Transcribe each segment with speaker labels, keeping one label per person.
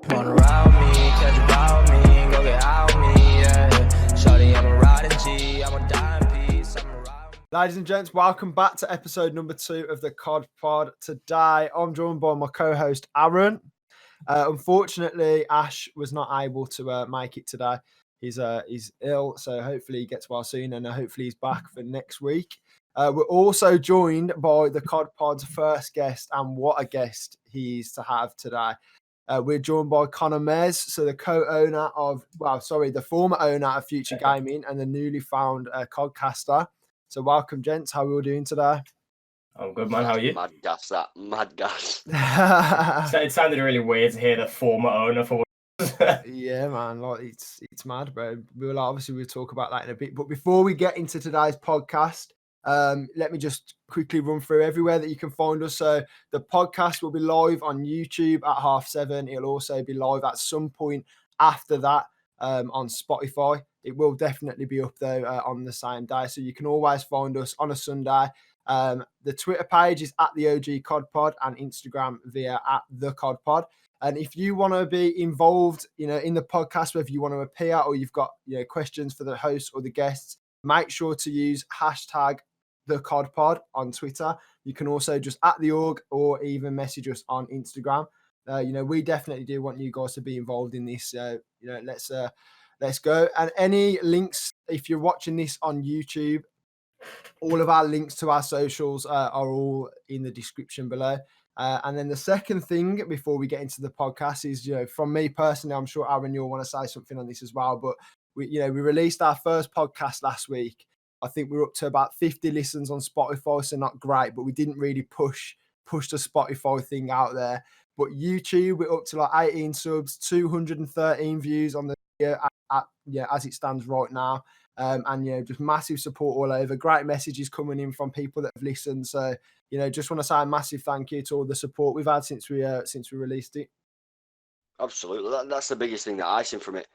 Speaker 1: Wanna ride me, catch about me, go get out me, yeah. Shawty, I'm a riding G, I'm a dying piece, I'm a ride.
Speaker 2: Ladies and gents, welcome back to episode number 2 of the Cod Pod. Today, I'm joined by my co-host, Aaron. Unfortunately, Ash was not able to make it today. He's ill, so hopefully he gets well soon, and hopefully he's back for next week. We're also joined by the Cod Pod's first guest, and what a guest he is to have today. We're joined by Connor Mez, so the the former owner of Future Gaming and the newly found Codcaster. So welcome, gents. How are we all doing today?
Speaker 3: I'm good, man. How are you?
Speaker 4: Mad gas.
Speaker 3: It sounded really weird to hear the former owner for.
Speaker 2: Yeah, man. Like it's mad, bro. We'll talk about that in a bit. But before we get into today's podcast, let me just quickly run through everywhere that you can find us. So the podcast will be live on YouTube at 7:30. It'll also be live at some point after that on Spotify. It will definitely be up though on the same day. So you can always find us on a Sunday. The Twitter page is at the OG Cod Pod and Instagram via at the Cod Pod. And if you want to be involved, in the podcast, whether you want to appear or you've got questions for the host or the guests, make sure to use hashtag the Cod Pod on Twitter. You can also just at the org or even message us on Instagram. We definitely do want you guys to be involved in this. Let's go. And any links, if you're watching this on YouTube, all of our links to our socials are all in the description below. And then the second thing before we get into the podcast is, from me personally, I'm sure Aaron, you'll want to say something on this as well. But we released our first podcast last week. I think we're up to about 50 listens on Spotify, so not great, but we didn't really push the Spotify thing out there. But YouTube, we're up to like 18 subs, 213 views on the video as it stands right now. And just massive support all over. Great messages coming in from people that have listened. So just want to say a massive thank you to all the support we've had since we released it.
Speaker 4: Absolutely, that's the biggest thing that I seen from it.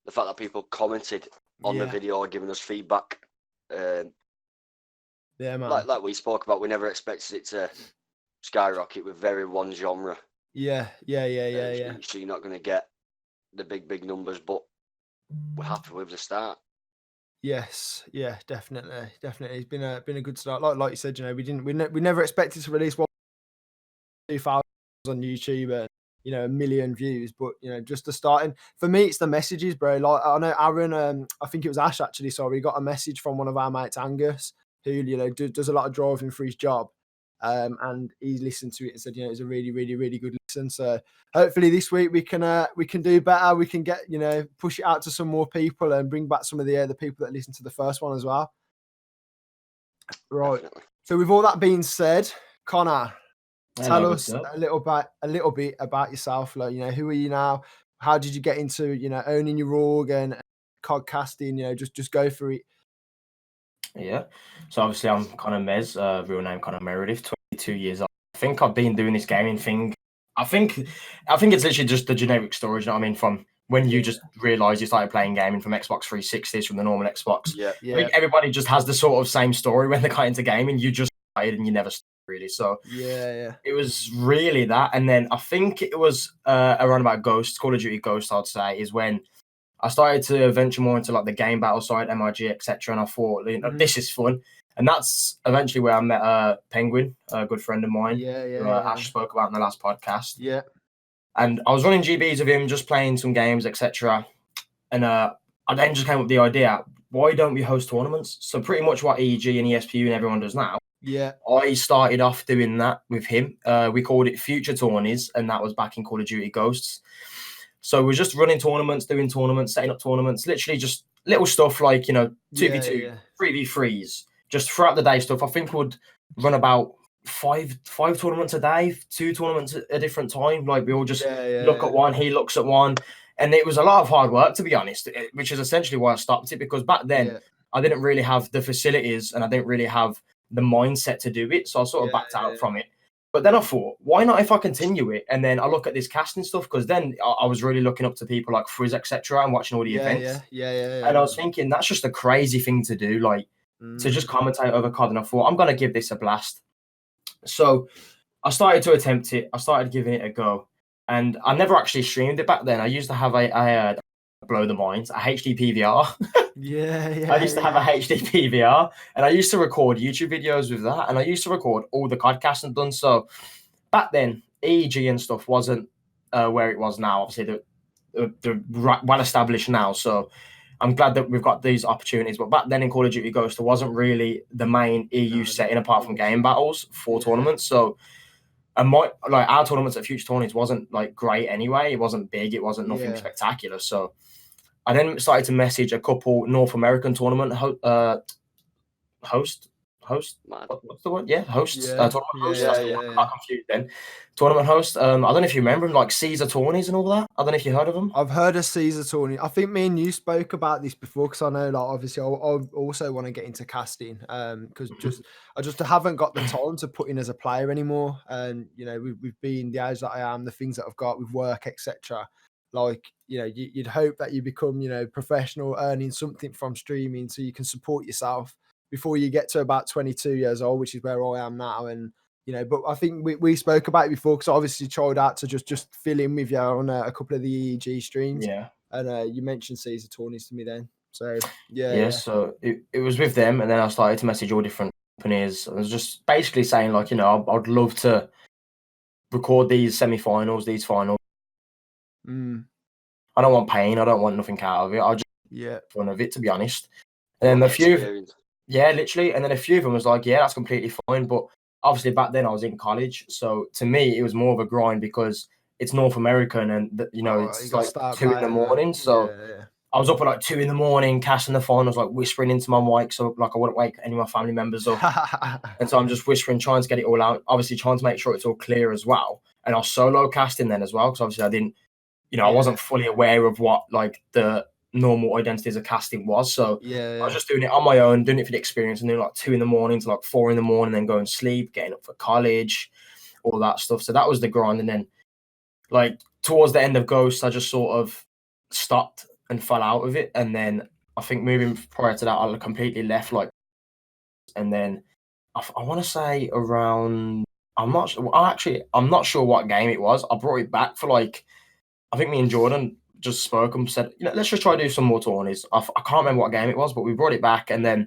Speaker 4: The fact that people commented on the video, giving us feedback.
Speaker 2: Yeah, man.
Speaker 4: Like we spoke about, we never expected it to skyrocket with very one genre.
Speaker 2: Yeah.
Speaker 4: So you're not going to get the big numbers, but we're happy with the start.
Speaker 2: Yes, yeah, definitely. It's been a good start. Like you said, we never expected to release 2,000 on YouTube and 1 million views, but just the starting. For me, it's the messages, bro. Like I know Aaron, I think it was Ash actually. Sorry, got a message from one of our mates, Angus, who does a lot of driving for his job. And he listened to it and said, it was a really, really, really good listen. So hopefully this week we can do better. We can get, push it out to some more people and bring back some of the people that listened to the first one as well. Right. Definitely. So with all that being said, Connor, tell us a little bit about yourself. Like, who are you now? How did you get into, owning your org and codcasting? Just go for it.
Speaker 3: Yeah. So obviously I'm Connor Mez, real name Connor Meredith, 22 years old. I think I've been doing this gaming thing. I think it's literally just the generic story, you know what I mean? From when you just realise you started playing gaming from Xbox 360s, from the normal Xbox.
Speaker 4: Yeah.
Speaker 3: I think everybody just has the sort of same story when they got into gaming. You just started and you never stopped, really. So
Speaker 2: yeah.
Speaker 3: It was really that. And then I think it was around about Ghost, Call of Duty Ghost, I'd say, is when I started to venture more into like the game battle side, MIG, etc. And I thought, this is fun. And that's eventually where I met Penguin, a good friend of mine. Ash spoke about in the last podcast.
Speaker 2: Yeah.
Speaker 3: And I was running GBs with him, just playing some games, etc. And I then just came up with the idea, why don't we host tournaments? So pretty much what EG and ESPU and everyone does now.
Speaker 2: Yeah.
Speaker 3: I started off doing that with him. We called it Future Tourneys, and that was back in Call of Duty Ghosts. So we're just running tournaments, doing tournaments, setting up tournaments, literally just little stuff like, 2v2, 3v3s, just throughout the day stuff. I think we'd run about five tournaments a day, 2 tournaments at a different time. Like we all just look at one, he looks at one. And it was a lot of hard work, to be honest, which is essentially why I stopped it, because back then I didn't really have the facilities and I didn't really have the mindset to do it. So I sort of backed out from it. But then I thought, why not if I continue it? And then I look at this casting stuff, because then I was really looking up to people like Frizz, etc., and watching all the events. And I was thinking, that's just a crazy thing to do, like to just commentate over COD. And I thought, I'm going to give this a blast. So I started to attempt it. I started giving it a go, and I never actually streamed it back then. I used to have a blow the minds, a HD PVR.
Speaker 2: Yeah.
Speaker 3: I used to have a HD PVR, and I used to record YouTube videos with that, and I used to record all the podcasts and done. So back then, EEG and stuff wasn't where it was now. Obviously, they're well established now. So I'm glad that we've got these opportunities. But back then in Call of Duty Ghost, there wasn't really the main EU setting apart from game battles for tournaments. So and our tournaments at Future Tourneys wasn't like great anyway. It wasn't big. It wasn't nothing spectacular. So I then started to message a couple North American tournament host. What's the word? Yeah, hosts. Tournament host. I got confused then. Tournament host. I don't know if you remember him, like Caesar Tourneys and all that. I don't know if you heard of them.
Speaker 2: I've heard of Caesar Tourney. I think me and you spoke about this before because I know, like, obviously, I also want to get into casting because I just haven't got the time to put in as a player anymore. And you know, we've been the age that I am, the things that I've got with work, etc. Like, you know, you'd hope that you become, you know, professional, earning something from streaming so you can support yourself before you get to about 22 years old, which is where I am now. And you know, but I think we spoke about it before because I obviously tried out to just fill in with you on a couple of the EEG streams.
Speaker 3: Yeah.
Speaker 2: And you mentioned Caesar Tourneys to me then. So,
Speaker 3: So it was with them. And then I started to message all different companies. I was just basically saying, like, you know, I'd love to record these semi-finals, these finals. I don't want pain. I don't want nothing out of it. I just fun of it, to be honest. And then literally. And then a few of them was like, yeah, that's completely fine. But obviously back then I was in college, so to me it was more of a grind because it's North American and you know it's like 2 a.m. So I was up at like 2 a.m. casting the finals, like whispering into my mic so like I wouldn't wake any of my family members up. And so I'm just whispering, trying to get it all out, obviously trying to make sure it's all clear as well. And I was solo casting then as well because obviously I didn't, you know, I wasn't fully aware of what like the normal identities of casting was. So I was just doing it on my own, doing it for the experience, and doing like 2 a.m. to like 4 a.m, then going to sleep, getting up for college, all that stuff. So that was the grind. And then like towards the end of Ghost, I just sort of stopped and fell out of it. And then I think moving prior to that, I completely left. Like, and then I want to say around, I'm not sure what game it was. I brought it back for like, I think me and Jordan just spoke and said, you know, let's just try to do some more tourneys. I can't remember what game it was, but we brought it back. And then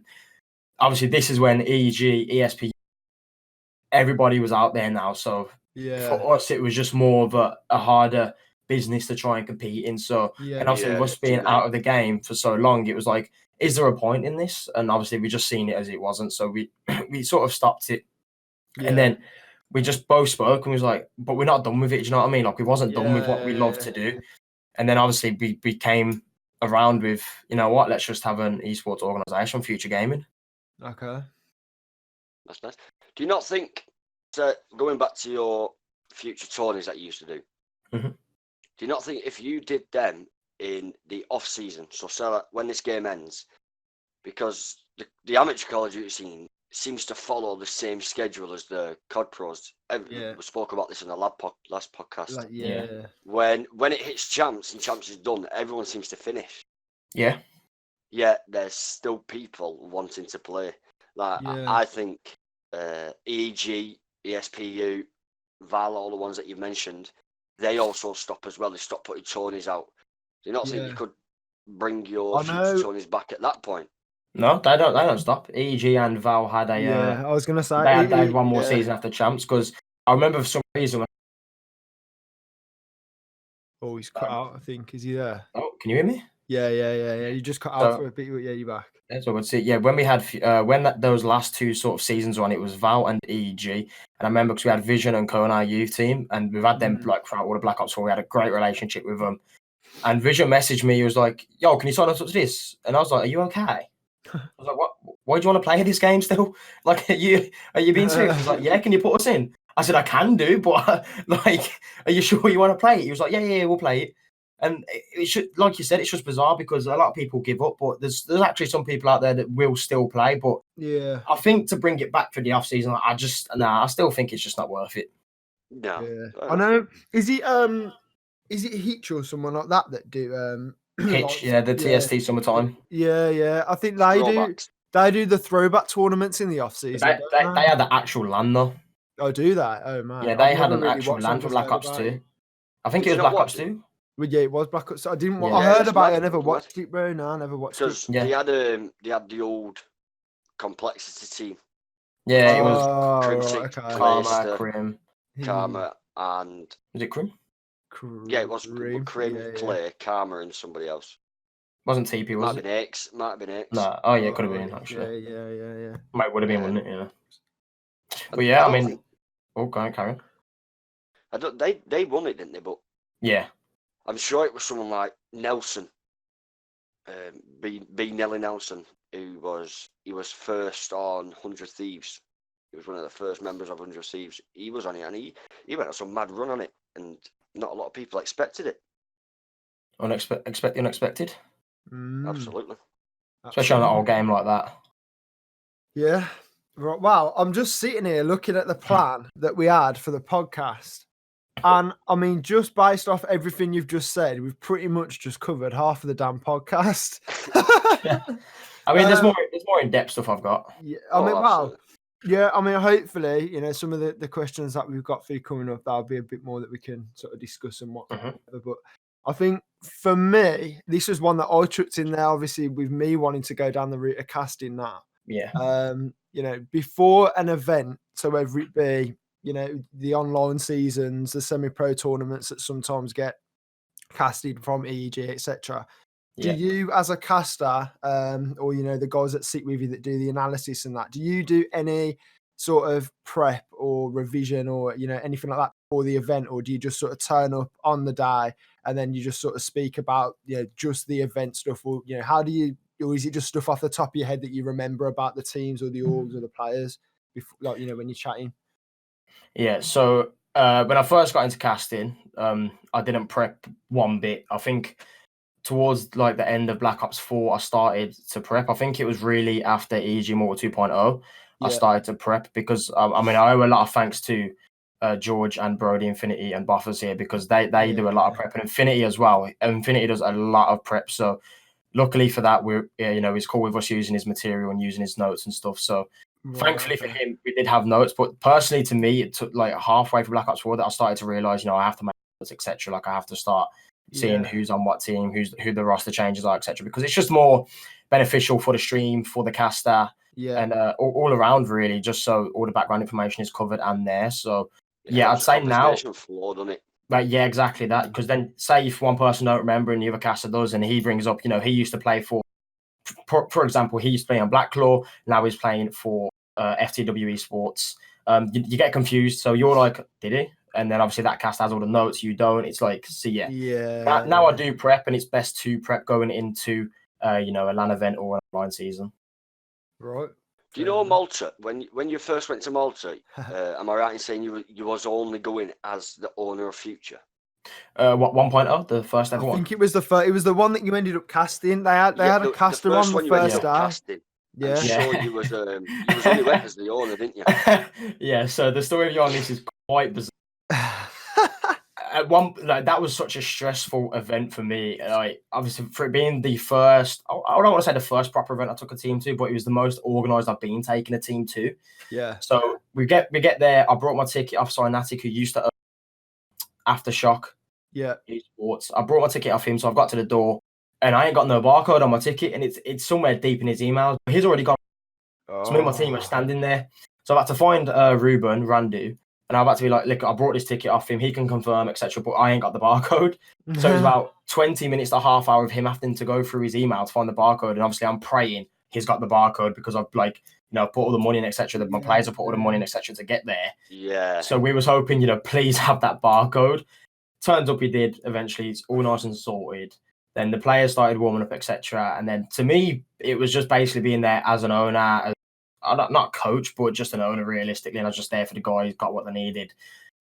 Speaker 3: obviously this is when EEG, ESP, everybody was out there now. So for us, it was just more of a harder business to try and compete in. So, and obviously with us being out of the game for so long, it was like, is there a point in this? And obviously we just seen it as it wasn't. So we sort of stopped it. And then we just both spoke and was like, but we're not done with it. Do you know what I mean? Like we wasn't done with what we love to do. And then obviously we came around with, you know what, let's just have an esports organisation, Future Gaming.
Speaker 2: Okay.
Speaker 4: That's nice. Do you not think, so going back to your Future tourneys that you used to do, do you not think if you did them in the off season, so when this game ends, because the amateur Call of Duty scene seems to follow the same schedule as the COD pros. We spoke about this in the last podcast.
Speaker 2: Like,
Speaker 4: When it hits champs and champs is done, everyone seems to finish.
Speaker 3: Yeah.
Speaker 4: Yet there's still people wanting to play. Like I think EEG, ESPU, Val, all the ones that you've mentioned, they also stop as well. They stop putting tourneys out. Do you not think you could bring your Future tourneys back at that point?
Speaker 3: No, they don't stop. EG and Val had a
Speaker 2: I was gonna say
Speaker 3: they had one more season after champs because I remember for some reason.
Speaker 2: Oh, he's cut out. I think is he there?
Speaker 3: Oh, can you hear me?
Speaker 2: Yeah. You just cut out for a bit. Yeah, you're back.
Speaker 3: That's what I would say. Yeah, when we had those last two sort of seasons on, it was Val and EG, and I remember because we had Vision and Co on our youth team, and we've had them like throughout all the Black Ops 4. We had a great relationship with them. And Vision messaged me. He was like, "Yo, can you sign up to this?" And I was like, "Are you okay?" I was like, "What? Why do you want to play this game still? Like, are you being serious?" He's like, "Yeah, can you put us in?" I said, "I can do, but like, are you sure you want to play it?" He was like, "Yeah, we'll play it." And it should, like you said, it's just bizarre because a lot of people give up, but there's actually some people out there that will still play. But I think to bring it back for the off season, I still think it's just not worth it.
Speaker 4: No,
Speaker 2: I know. Is it Hitch or someone like that do
Speaker 3: Hitch? The TST summertime.
Speaker 2: Yeah. I think they do the throwback tournaments in the off season.
Speaker 3: They had the actual LAN though.
Speaker 2: Oh, do that? Oh man.
Speaker 3: Yeah,
Speaker 2: I've
Speaker 3: they had
Speaker 2: never
Speaker 3: an
Speaker 2: really
Speaker 3: actual
Speaker 2: watched
Speaker 3: LAN
Speaker 2: it,
Speaker 3: for
Speaker 2: just
Speaker 3: Black
Speaker 2: heard
Speaker 3: Ops
Speaker 2: about
Speaker 3: 2.
Speaker 2: it.
Speaker 3: I think
Speaker 4: Did
Speaker 3: it
Speaker 4: you
Speaker 3: was
Speaker 4: not
Speaker 3: Black Ops
Speaker 4: watch it?
Speaker 3: 2.
Speaker 2: Well, yeah, it was Black Ops. I didn't.
Speaker 3: Yeah.
Speaker 2: I heard
Speaker 4: it's
Speaker 2: about
Speaker 4: mad.
Speaker 2: it. I never
Speaker 4: It's mad.
Speaker 2: watched it, bro. No, I never watched it.
Speaker 4: Because
Speaker 3: Yeah.
Speaker 4: they had the old complexity team.
Speaker 3: Yeah, it was
Speaker 2: Oh,
Speaker 4: Crimson,
Speaker 2: right, okay.
Speaker 3: Karma,
Speaker 4: Clayster,
Speaker 3: Krim.
Speaker 4: Karma, and
Speaker 3: Was it Krim?
Speaker 4: yeah, it was
Speaker 2: Cream.
Speaker 4: Crim,
Speaker 2: Yeah, yeah.
Speaker 4: Clay, Karma, and somebody else.
Speaker 3: Wasn't TP,
Speaker 4: Might
Speaker 3: was
Speaker 4: have
Speaker 3: it?
Speaker 4: been X. Might have been X.
Speaker 3: No. Oh, yeah, it could have
Speaker 2: Oh,
Speaker 3: been,
Speaker 2: yeah,
Speaker 3: actually.
Speaker 2: yeah.
Speaker 3: Might would have been,
Speaker 4: Um,
Speaker 3: wouldn't it? Yeah. But
Speaker 4: and
Speaker 3: yeah, I
Speaker 4: don't
Speaker 3: mean,
Speaker 4: think-
Speaker 3: carry on.
Speaker 4: I don't. They won it, didn't they? But
Speaker 3: Yeah.
Speaker 4: I'm sure it was someone like Nelson, B Nelly Nelson, he was first on 100 Thieves. He was one of the first members of 100 Thieves. He was on it, and he went on some mad run on it, and not a lot of people expected it.
Speaker 3: Expect the unexpected.
Speaker 4: Absolutely.
Speaker 3: Especially on an old game like that.
Speaker 2: Yeah. Right. Wow. I'm just sitting here looking at the plan that we had for the podcast. And I mean, just based off everything you've just said, we've pretty much just covered half of the damn podcast.
Speaker 3: I mean, there's more in-depth stuff I've got.
Speaker 2: Yeah, I mean, wow.
Speaker 4: Absolutely.
Speaker 2: Yeah, I mean, hopefully, some of the questions that we've got for you coming up, that'll be a bit more that we can sort of discuss and whatever. But I think for me, this was one that I chucked in there, obviously, with me wanting to go down the route of casting now.
Speaker 3: Yeah.
Speaker 2: Before an event, so whether it be, the online seasons, the semi-pro tournaments that sometimes get casted from EG, etc. Do you, as a caster, or the guys that sit with you that do the analysis and that, do you do any sort of prep or revision or anything like that for the event, or do you just sort of turn up on the day and then you just sort of speak about just the event stuff, or how do you, or is it just stuff off the top of your head that you remember about the teams or the orgs or the players before, like when you're chatting?
Speaker 3: Yeah, so when I first got into casting, I didn't prep one bit. I think towards like the end of Black Ops 4, I started to prep. I think it was really after EG Mortal 2.0, I started to prep because I owe a lot of thanks to George and Brody Infinity and Buffers here, because they do a lot of prep, and Infinity as well. Infinity does a lot of prep. So luckily for that, he's cool with us using his material and using his notes and stuff. So thankfully for him, we did have notes. But personally, to me, it took like halfway for Black Ops 4 that I started to realize, I have to make notes, etc. Like I have to start seeing who's on what team, who the roster changes are, etc. Because it's just more beneficial for the stream, for the caster, and all around really, just so all the background information is covered and there. So I'd say now.
Speaker 4: Floor, doesn't it?
Speaker 3: Like, yeah, exactly that. Because then, say if one person don't remember and the other caster does, and he brings up, he used to play for example, he used to play on Blacklaw, now he's playing for FTW Esports. You get confused, so you're like, did he? And then obviously that cast has all the notes, you don't. It's like, now I do prep, and it's best to prep going into a LAN event or an online season.
Speaker 2: Right.
Speaker 4: Do you know Malta? When you first went to Malta, am I right in saying you was only going as the owner of Future?
Speaker 3: What 1.0, the first ever
Speaker 2: I
Speaker 3: one?
Speaker 2: think it was it was the one that you ended up casting. They had a caster on the first day.
Speaker 4: Casting.
Speaker 2: Yeah.
Speaker 4: I'm sure you was only went as the owner, didn't you?
Speaker 3: Yeah. So the story behind this is quite bizarre. That was such a stressful event for me. Like, obviously, for it being the first, I don't want to say the first proper event I took a team to, but it was the most organised I've been taking a team to.
Speaker 2: Yeah.
Speaker 3: So we get there. I brought my ticket off Cynatic, who used to Aftershock.
Speaker 2: Yeah.
Speaker 3: Esports. I brought my ticket off him, so I've got to the door, and I ain't got no barcode on my ticket, and it's somewhere deep in his email. He's already gone. So me and my team are standing there. So I've had to find Ruben Randu. And I'm about to be like, look, I brought this ticket off him. He can confirm, etc. But I ain't got the barcode. So it was about 20 minutes to a half hour of him having to go through his email to find the barcode. And obviously, I'm praying he's got the barcode because I've put all the money in, etc. My players have put all the money in, etc. to get there.
Speaker 4: Yeah.
Speaker 3: So we was hoping, please have that barcode. Turns up he did. Eventually, it's all nice and sorted. Then the players started warming up, etc. And then to me, it was just basically being there as an owner, not coach, but just an owner realistically, and I was just there for the guys, got what they needed,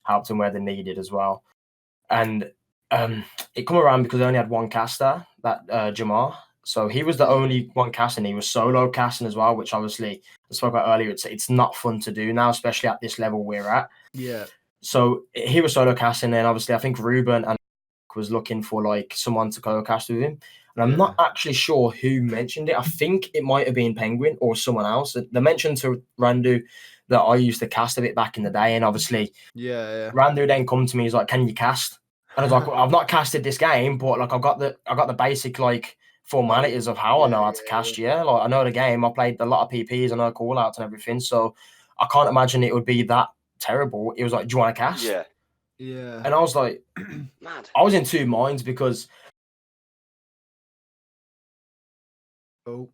Speaker 3: helped them where they needed as well. And it come around because I only had one caster, that Jamar. So he was the only one casting. He was solo casting as well, which obviously I spoke about earlier. It's not fun to do now, especially at this level we're at.
Speaker 2: Yeah.
Speaker 3: So he was solo casting, and obviously I think Ruben and was looking for like someone to co-cast with him. And I'm not actually sure who mentioned it. I think it might have been Penguin or someone else. They mentioned to Randu that I used to cast a bit back in the day, and obviously
Speaker 2: Yeah.
Speaker 3: Randu then come to me, he's like, "Can you cast?" And I was like, well, "I've not casted this game, but like I got the basic like formalities of how I know how to cast. Yeah, like I know the game. I played a lot of PPs, I know call outs and everything. So I can't imagine it would be that terrible." It was like, "Do you want to cast?"
Speaker 2: Yeah.
Speaker 3: And I was like,
Speaker 4: Mad.
Speaker 3: I was in two minds because you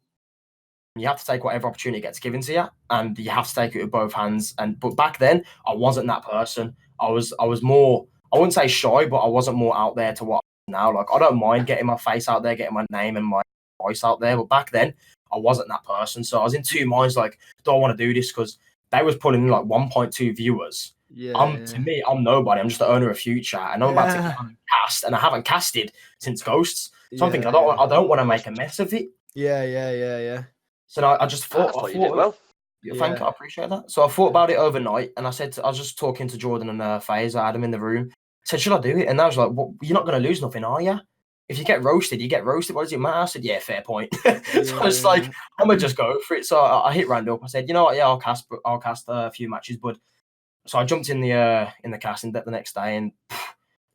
Speaker 3: have to take whatever opportunity gets given to you, and you have to take it with both hands. But back then, I wasn't that person. I was more. I wouldn't say shy, but I wasn't more out there to what I am now. Like I don't mind getting my face out there, getting my name and my voice out there. But back then, I wasn't that person. So I was in two minds. Like, do I want to do this? Because they was pulling in like 1.2 viewers. To me, I'm nobody. I'm just the owner of Future, and I'm about to get on and cast, and I haven't casted since Ghosts. So I'm thinking, I don't want to make a mess of it.
Speaker 2: Yeah.
Speaker 3: So I just thought,
Speaker 4: I thought you did well.
Speaker 3: Thank you, I appreciate that. So I thought about it overnight, and I was just talking to Jordan and FaZe. I had them in the room. I said, "Should I do it?" And I was like, "Well, you're not going to lose nothing, are you? If you get roasted, you get roasted. What does it matter?" I said, "Yeah, fair point." So it's like, I'm gonna just go for it. So I hit Randy up. I said, "You know what? Yeah, I'll cast a few matches." But so I jumped in the casting the next day, and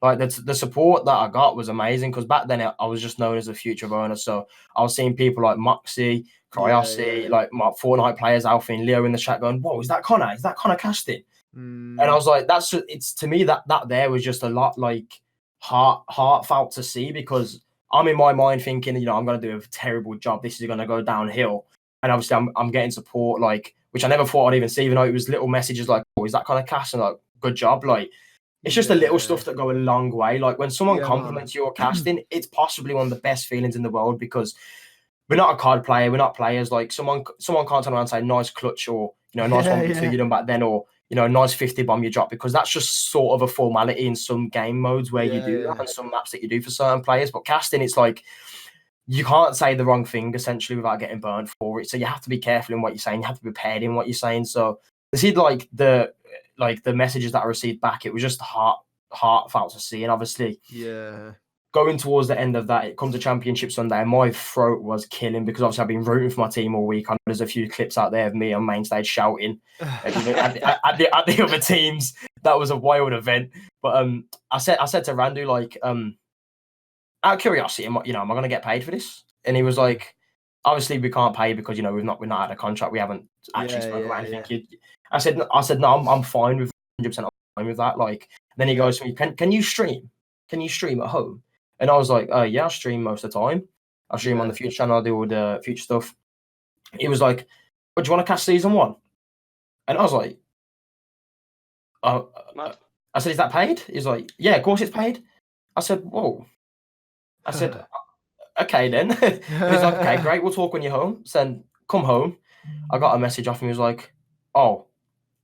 Speaker 3: like the support that I got was amazing, because back then I was just known as a Future owner. So I was seeing people like Moxie, Cryossi, like my Fortnite players, Alfie and Leo in the chat going, "Whoa, is that Connor? Is that Connor casting?" And I was like, it's to me that there was just a lot like heartfelt to see, because I'm in my mind thinking, I'm going to do a terrible job. This is going to go downhill. And obviously I'm getting support, like, which I never thought I'd even see, even though it was little messages like, "Oh, is that kind of casting?" Like, "Good job." Like, it's just the little stuff that go a long way. Like when someone compliments your casting, it's possibly one of the best feelings in the world, because we're not a card player, we're not players. Like someone can't turn around and say nice clutch, or nice 1v2 you done back then, or nice 50 bomb you drop, because that's just sort of a formality in some game modes where you do that, and some maps that you do for certain players. But casting, it's like you can't say the wrong thing essentially without getting burnt for it. So you have to be careful in what you're saying. You have to be prepared in what you're saying. So to see like the messages that I received back, it was just heartfelt to see. And obviously, going towards the end of that, it comes to Championship Sunday, and my throat was killing, because obviously I've been rooting for my team all week. I know there's a few clips out there of me on main stage shouting at the other teams. That was a wild event. But I said to Randu, like, out of curiosity, am I going to get paid for this? And he was like, "Obviously we can't pay, because we've not had a contract. We haven't actually spoken about anything." I said, "No, I'm fine with 100%. I'm fine with that." Like, then he goes to me, "Can you stream? Can you stream at home?" And I was like, "Yeah, I stream most of the time. I stream on the Future channel. I do all the Future stuff." He was like, "But do you want to cast season 1?" And I was like, I said, "Is that paid?" He's like, "Yeah, of course it's paid." I said, "Whoa." I said, "Okay then." And he's like, "Okay, great. We'll talk when you're home." So come home. I got a message off him. He was like, "Oh,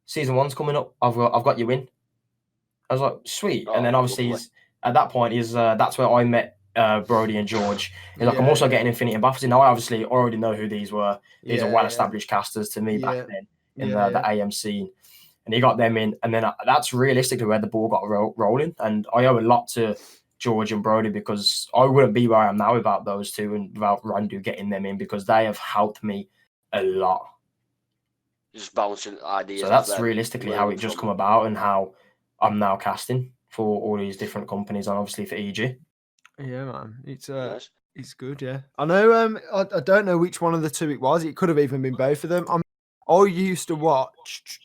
Speaker 3: season 1's coming up. I've got you in." I was like, "Sweet." And then obviously at that point that's where I met Brody and George. He's like, "I'm also getting Infinity and Buffers." Now I obviously already know who these were. These are well-established casters to me back then in the AM scene. And he got them in, and then that's realistically where the ball got rolling. And I owe a lot to George and Brody, because I wouldn't be where I am now without those two, and without Randu getting them in, because they have helped me a lot.
Speaker 4: Just bouncing ideas.
Speaker 3: So that's realistically how it just come about, and how I'm now casting for all these different companies, and obviously for EG.
Speaker 2: Yeah, man, it's good. Yeah, I know. I don't know which one of the two it was. It could have even been both of them. I used to watch.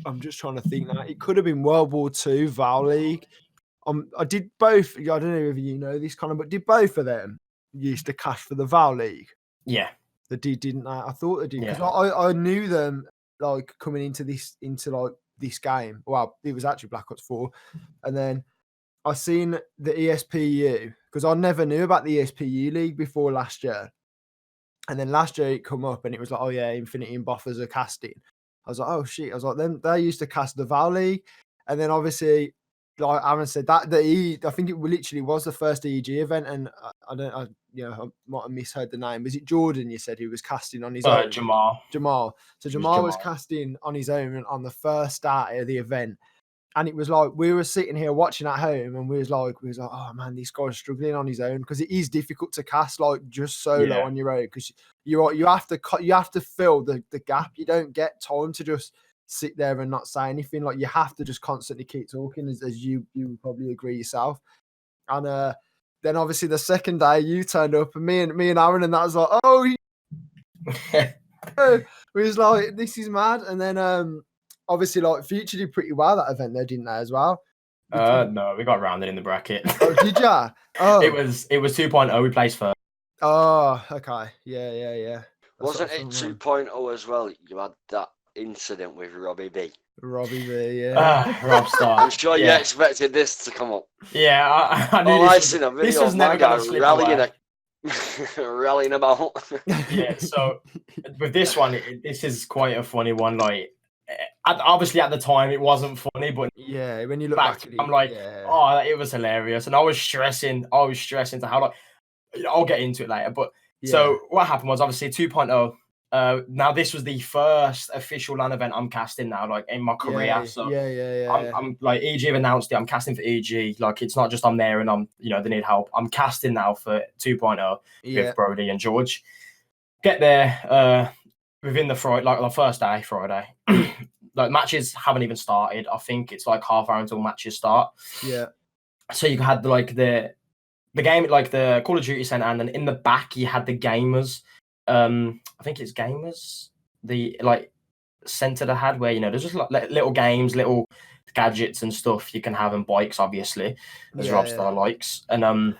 Speaker 2: I'm just trying to think now. It could have been World War II, Val League. I did both. I don't know if you know this, Connor, but did both of them used to cash for the Val League?
Speaker 3: Yeah,
Speaker 2: they did, didn't they? I thought they did, because I knew them like coming into this game. Well, it was actually Black Ops 4, and then I seen the ESPU, because I never knew about the ESPU league before last year. And then last year it come up, and it was like, "Oh yeah, Infinity and Buffers are casting." I was like, "Oh shit!" I was like, "Them they used to cast the Val League," and then obviously, like Aaron said, I think it literally was the first EG event, and I might have misheard the name. Was it Jordan? You said he was casting on his own.
Speaker 3: Jamal.
Speaker 2: So Jamal was casting on his own on the first start of the event. And it was like, we were sitting here watching at home, and we was like, "Oh man, this guy's struggling on his own," because it is difficult to cast like just solo on your own, because you have to fill the gap. You don't get time to just sit there and not say anything. Like you have to just constantly keep talking, as you would probably agree yourself. And then obviously the second day you turned up, and me and Aaron, and that was like, oh, we was like, this is mad. And then obviously like Future did pretty well that event there, didn't they, as well?
Speaker 3: No, we got rounded in the bracket.
Speaker 2: Oh, did ya? Oh,
Speaker 3: it was 2.0. We placed first.
Speaker 2: Oh, okay. Yeah.
Speaker 4: Wasn't it 2.0 as well? You had that incident with Robbie B.
Speaker 2: Robbie B, yeah.
Speaker 3: Rob Star.
Speaker 4: I'm sure you expected this to come up.
Speaker 3: Yeah, I knew
Speaker 4: I seen a video
Speaker 3: this was
Speaker 4: of
Speaker 3: never
Speaker 4: my guy
Speaker 3: going to slip
Speaker 4: rallying,
Speaker 3: away.
Speaker 4: rallying about.
Speaker 3: Yeah, so with this one, this is quite a funny one. Like, obviously at the time it wasn't funny, but
Speaker 2: yeah, when you look
Speaker 3: back
Speaker 2: back at it,
Speaker 3: I'm like,
Speaker 2: yeah.
Speaker 3: oh, it was hilarious, and I was stressing to how, like, I'll get into it later. But so what happened was obviously 2.0. Now this was the first official LAN event I'm casting now, like in my career. I'm like, EG have announced it. I'm casting for EG. Like, it's not just I'm there and I'm, they need help. I'm casting now for 2.0 with Brody and George. Get there within the Friday, like the first day, Friday. Like, matches haven't even started. I think it's like half hour until matches start. Yeah. So you had like the game, like the Call of Duty Center, and then in the back you had the gamers. I think it's gamers. The like center they had where there's just like little games, little gadgets and stuff you can have, and bikes, obviously, as Robstar likes. And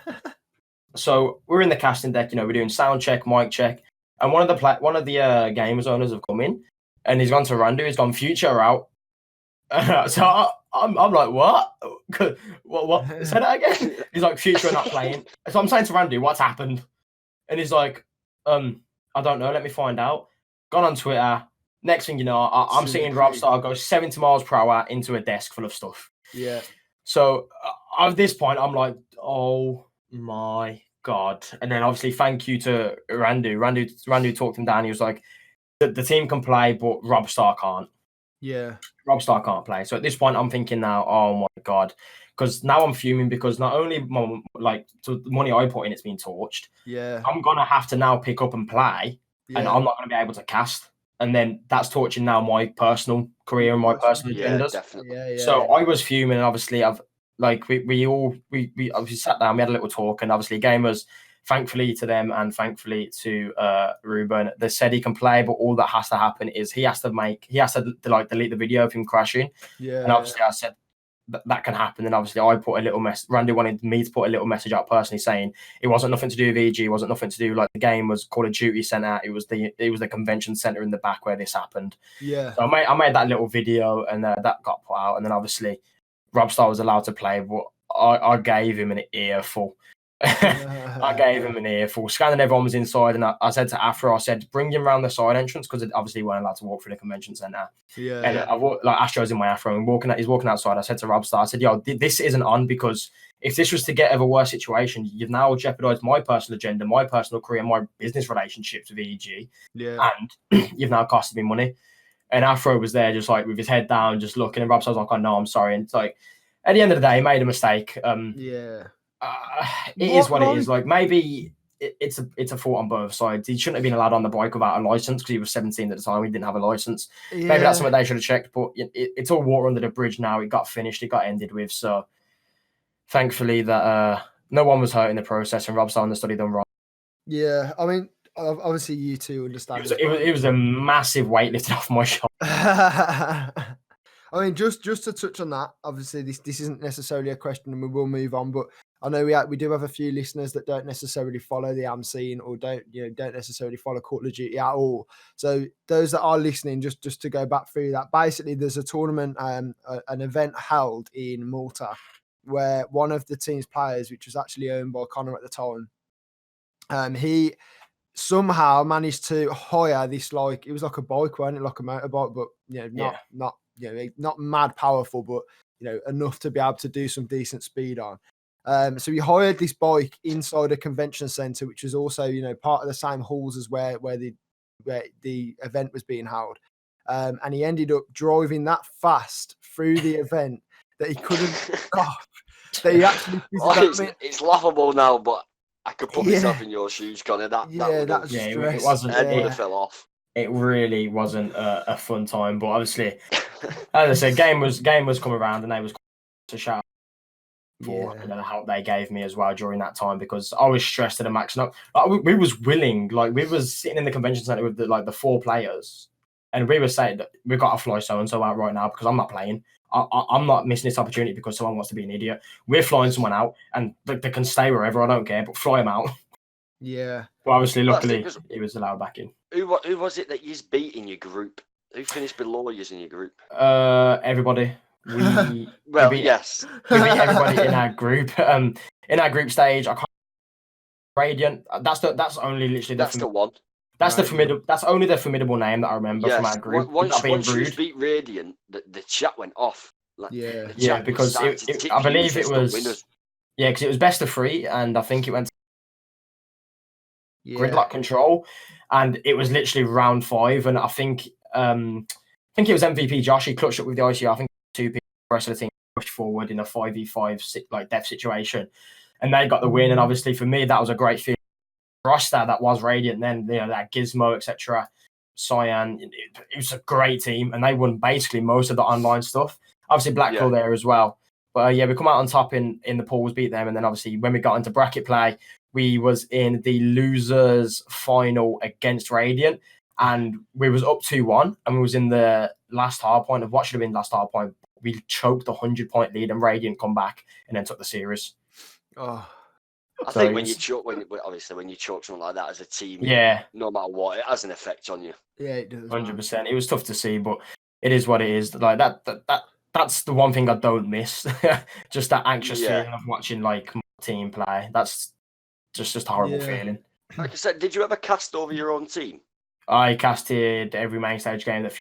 Speaker 3: so we're in the casting deck. We're doing sound check, mic check, and one of the gamers owners have come in, and he's gone to Randu. He's gone Future out. So I'm like, what? What? Say that again. He's like, Future not playing. So I'm saying to Randu, what's happened? And he's like, I don't know. Let me find out. Gone on Twitter. Next thing you know, I'm seeing Robstar go 70 miles per hour into a desk full of stuff. Yeah. So at this point, I'm like, oh my God. And then obviously, thank you to Randu. Randu talked him down. He was like, the team can play, but Robstar can't. Yeah. Robstar can't play. So at this point, I'm thinking now, oh my God. Because now I'm fuming because not only the money I put in, it's being torched. Yeah. I'm going to have to now pick up and play, and I'm not going to be able to cast. And then that's torching now my personal career and my personal agendas. Definitely. Yeah, so I was fuming, and obviously we obviously sat down, we had a little talk, and obviously gamers, thankfully to them and thankfully to Ruben, they said he can play, but all that has to happen is he has to delete the video of him crashing. Yeah. And obviously I said that can happen. And obviously I put a little message. Randy wanted me to put a little message out personally saying it wasn't nothing to do with EG, it wasn't nothing to do, like, the game was Call of Duty Center. It was the convention center in the back where this happened. Yeah. So I made that little video, and that got put out. And then obviously Robstar was allowed to play, but I gave him an earful. I gave him an earful. Scanning everyone was inside, and I said to Afro, I said, bring him around the side entrance, because obviously we weren't allowed to walk through the convention center. Yeah. And I walked, like, Astro's in my Afro, and he's walking outside. I said to Robstar, I said, yo, this isn't on, because if this was to get of a worse situation, you've now jeopardized my personal agenda, my personal career, my business relationships with EG. Yeah. And you've now costed me money. And Afro was there just like with his head down, just looking, and Robstar was like, oh no, I'm sorry. And it's like, at the end of the day, he made a mistake. It is what it is. Like, maybe it's a fault on both sides. He shouldn't have been allowed on the bike without a license, because he was 17 at the time. He didn't have a license. Yeah. Maybe that's something they should have checked. But it's all water under the bridge now. It got finished. It got ended with. So thankfully that no one was hurt in the process, and Rob's Understudy done wrong. Yeah, I mean, obviously you two understand. It was a massive weight lifted off my shoulder. I mean, just to touch on that, obviously this isn't necessarily a question, and we will move on. But I know we do have a few listeners that don't necessarily follow the AM scene, or don't necessarily follow Call of Duty at all. So those that are listening, just to go back through that, basically there's a tournament, an event held in Malta, where one of the team's players, which was actually owned by Connor at the time, he somehow managed to hire this, like, it was like a bike, wasn't it, like a motorbike, but not mad powerful, but enough to be able to do some decent speed on. So he hired this bike inside a convention center, which was also part of the same halls as where the event was being held. And he ended up driving that fast through the event that he couldn't stop. That he actually
Speaker 4: it's laughable now, but I could put myself in your shoes, Connor. That was
Speaker 3: it wasn't.
Speaker 4: Head would have fell off.
Speaker 3: it really wasn't a fun time. But obviously, as I said, game was come around, and they was to shout out for the help they gave me as well during that time, because I was stressed to the max. No, we was willing, like we was sitting in the convention center with the 4 players, and we were saying that we've got to fly so and so out right now because I'm not playing. I'm not missing this opportunity because someone wants to be an idiot. We're flying someone out, and they can stay wherever. I don't care, but fly them out.
Speaker 2: Yeah.
Speaker 3: But obviously, luckily, he was allowed back in.
Speaker 4: Who was it that you beat in your group? Who finished below you in your group?
Speaker 3: Everybody.
Speaker 4: Yes.
Speaker 3: We beat everybody in our group. In our group stage, I can't. Radiant. That's only literally
Speaker 4: the one.
Speaker 3: That's the formidable. That's only the formidable name that I remember from our group.
Speaker 4: Once you beat Radiant, the chat went off. Like,
Speaker 3: because I believe it was. Yeah, because it was best of 3, and I think it went gridlock control, and it was literally round 5, and I think it was MVP Josh. He clutched up with the ICR. I think 2 people, the rest of the team pushed forward in a 5v5 like death situation, and they got the win. And obviously for me, that was a great feeling. Roster that was Radiant, then that Gizmo, etc. Cyan, it was a great team, and they won basically most of the online stuff. Obviously Blackpool there as well, but we come out on top in the pools, beat them, and then obviously when we got into bracket play, we was in the losers final against Radiant, and we was up 2-1, and we was in the last hard point of what should have been last hard point. We choked the 100-point lead, and Radiant come back and then took the series.
Speaker 2: Oh.
Speaker 4: I think when you choke something like that as a team, no matter what, it has an effect on you.
Speaker 2: Yeah, it does.
Speaker 3: 100%. It was tough to see, but it is what it is. Like that's the one thing I don't miss. Just that anxious feeling of watching like my team play. That's just a horrible feeling.
Speaker 4: Like I said, did you ever cast over your own team?
Speaker 3: I casted every main stage game that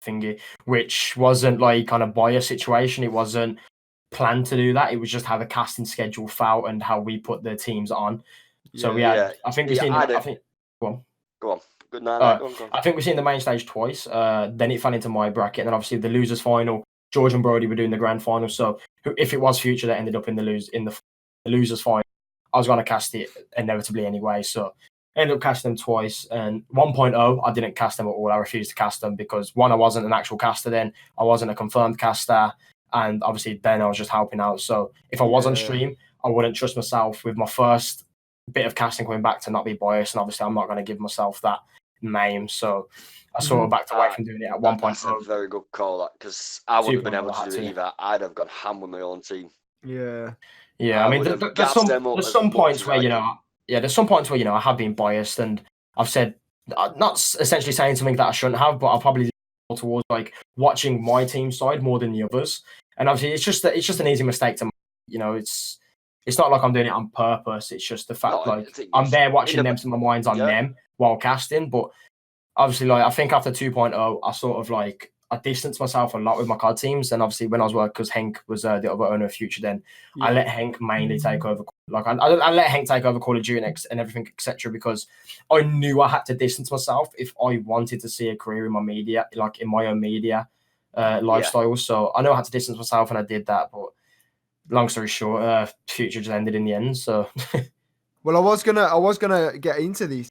Speaker 3: thingy, which wasn't like kind of bias situation. It wasn't planned to do that. It was just how the casting schedule felt and how we put the teams on. So we had, I think we've seen. Go
Speaker 4: on. Good night. Go on.
Speaker 3: I think we've seen the main stage twice. Then it fell into my bracket, and then obviously the losers final. George and Brody were doing the grand final. So if it was Future that ended up in the losers final, I was going to cast it inevitably anyway. So I ended up casting them twice, and 1.0 I didn't cast them at all. I refused to cast them because one, I wasn't an actual caster then. I wasn't a confirmed caster. And obviously then I was just helping out. So if I was on stream, I wouldn't trust myself with my first bit of casting coming back to not be biased. And obviously I'm not going to give myself that name. So I sort of backed away from doing it at 1.0.
Speaker 4: That's a very good call, because I wouldn't have been able to do it either. I'd have gone ham with my own team.
Speaker 2: Yeah.
Speaker 3: Yeah, I mean, there's some points where, there's some points where, I have been biased, and I've said, not essentially saying something that I shouldn't have, but I'll probably towards like watching my team side more than the others. And obviously it's just an easy mistake to make. It's not like I'm doing it on purpose. It's just the fact I'm there watching them, so my mind's on them while casting. But obviously, like, I think after 2.0, I sort of like I distanced myself a lot with my COD teams. And obviously when I was working, because Henk was the other owner of Future, then I let Henk mainly take over. Like I let Henk take over Call of Duty and everything, etc. Because I knew I had to distance myself if I wanted to see a career in my media, like in my own media lifestyle. So I know I had to distance myself, and I did that. But long story short, Future just ended in the end. So
Speaker 2: well, I was gonna get into these.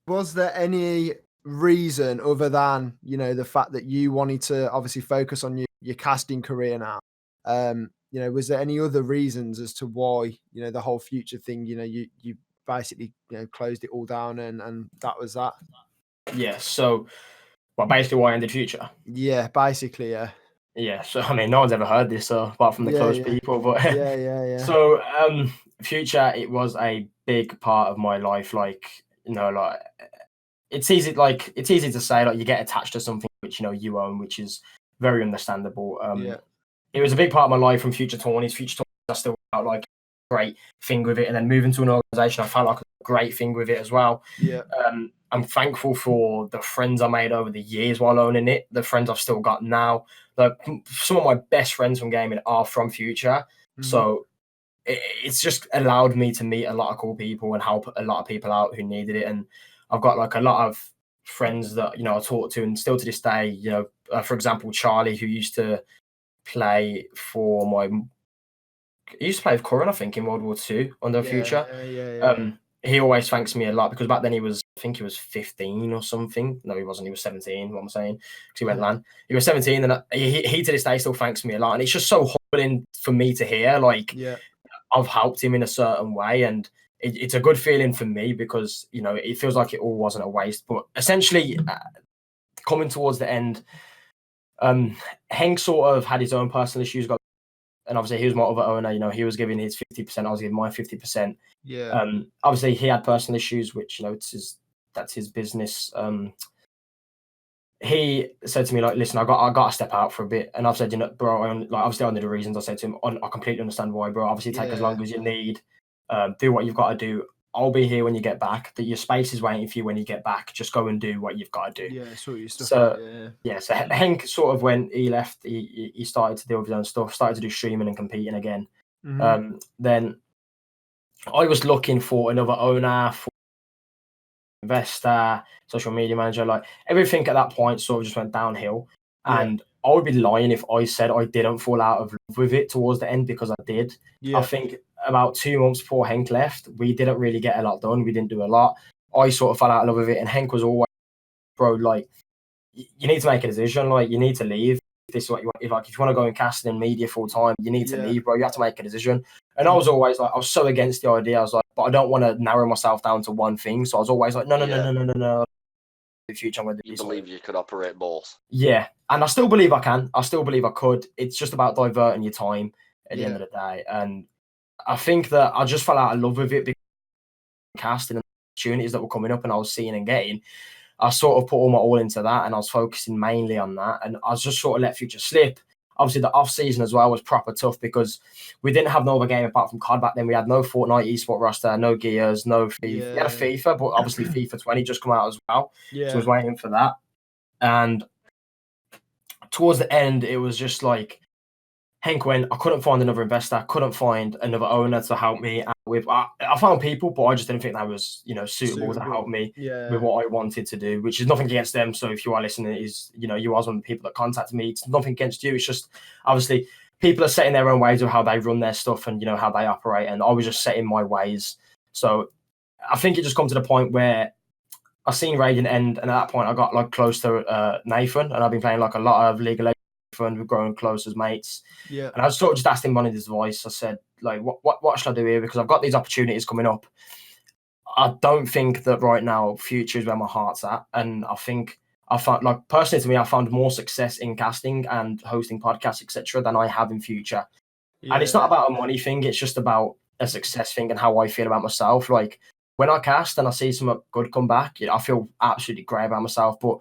Speaker 2: Was there any reason other than the fact that you wanted to obviously focus on your casting career now? Was there any other reasons as to why the whole Future thing? You basically closed it all down and that was that.
Speaker 3: Yeah. So, basically why I ended Future.
Speaker 2: Yeah, basically, yeah.
Speaker 3: Yeah. So I mean, no one's ever heard this, apart from the close people. But
Speaker 2: yeah.
Speaker 3: So Future, it was a big part of my life. Like like. It's easy to say, like, you get attached to something which you own, which is very understandable. It was a big part of my life from Future tourneys. I still felt like a great thing with it, and then moving to an organisation, I felt like a great thing with it as well.
Speaker 2: Yeah.
Speaker 3: I'm thankful for the friends I made over the years while owning it. The friends I've still got now. Like, some of my best friends from gaming are from Future, so it's just allowed me to meet a lot of cool people and help a lot of people out who needed it. And I've got like a lot of friends that I talk to, and still to this day, for example, Charlie, who used to play for he used to play with Curran, I think, in World War II under Future.
Speaker 2: Yeah.
Speaker 3: he always thanks me a lot because back then I think he was 15 or something. No, he wasn't. He was 17. What I'm saying, because he went LAN. He was 17, and he to this day still thanks me a lot, and it's just so humbling for me to hear. Like, I've helped him in a certain way, and it's a good feeling for me because it feels like it all wasn't a waste. But essentially, coming towards the end, Henk sort of had his own personal issues. And obviously, he was my other owner. He was giving his 50%. I was giving my 50%.
Speaker 2: Yeah.
Speaker 3: Obviously, he had personal issues, which that's his business. He said to me, like, listen, I got to step out for a bit, and I've said, bro, obviously I knew the reasons. I said to him, I completely understand why, bro. Obviously, take as long as you need. Do what you've got to do. I'll be here when you get back. That your space is waiting for you when you get back. Just go and do what you've got to do.
Speaker 2: Yeah, sort your stuff
Speaker 3: So
Speaker 2: out,
Speaker 3: so Henk sort of, when he left, he started to deal with his own stuff, started to do streaming and competing again. Then I was looking for another owner, for investor, social media manager, like everything at that point sort of just went downhill. And I would be lying if I said I didn't fall out of love with it towards the end, because I did. I think about 2 months before Henk left, we didn't really get a lot done. We didn't do a lot. I sort of fell out of love with it, and Henk was always, bro, like, you need to make a decision. Like, you need to leave. This is what you want. If you want to go in casting and media full time, you need to leave, bro. You have to make a decision. And I was always like, I was so against the idea. I was like, but I don't want to narrow myself down to one thing. So I was always like, no. The future, I'm going to do this.
Speaker 4: You believe you could operate both?
Speaker 3: Yeah, and I still believe I can. I still believe I could. It's just about diverting your time at the end of the day. And I think that I just fell out of love with it because casting and opportunities that were coming up and I was seeing and getting. I sort of put all into that, and I was focusing mainly on that. And I was just sort of let Future slip. Obviously, the off season as well was proper tough because we didn't have no other game apart from COD back then. We had no Fortnite eSport roster, no Gears, no FIFA. We had a FIFA, but obviously FIFA 20 just come out as well. So I was waiting for that. And towards the end, it was just like, Henk went, I couldn't find another investor, couldn't find another owner to help me out with. I found people, but I just didn't think that was, suitable to help me with what I wanted to do, which is nothing against them. So if you are listening, you are one of the people that contacted me. It's nothing against you. It's just, obviously, people are setting their own ways of how they run their stuff and, how they operate. And I was just setting my ways. So I think it just come to the point where I seen Radiant end. And at that point, I got like close to Nathan, and I've been playing like a lot of League of Legends. And we're growing close as mates. And I sort of just asked him on his advice. I said, like, what should I do here? Because I've got these opportunities coming up. I don't think that right now Future is where my heart's at. And I think I found, like, personally to me, I found more success in casting and hosting podcasts, etc., than I have in Future. And it's not about a money thing. It's just about a success thing and how I feel about myself. Like, when I cast and I see some good come back, I feel absolutely great about myself. But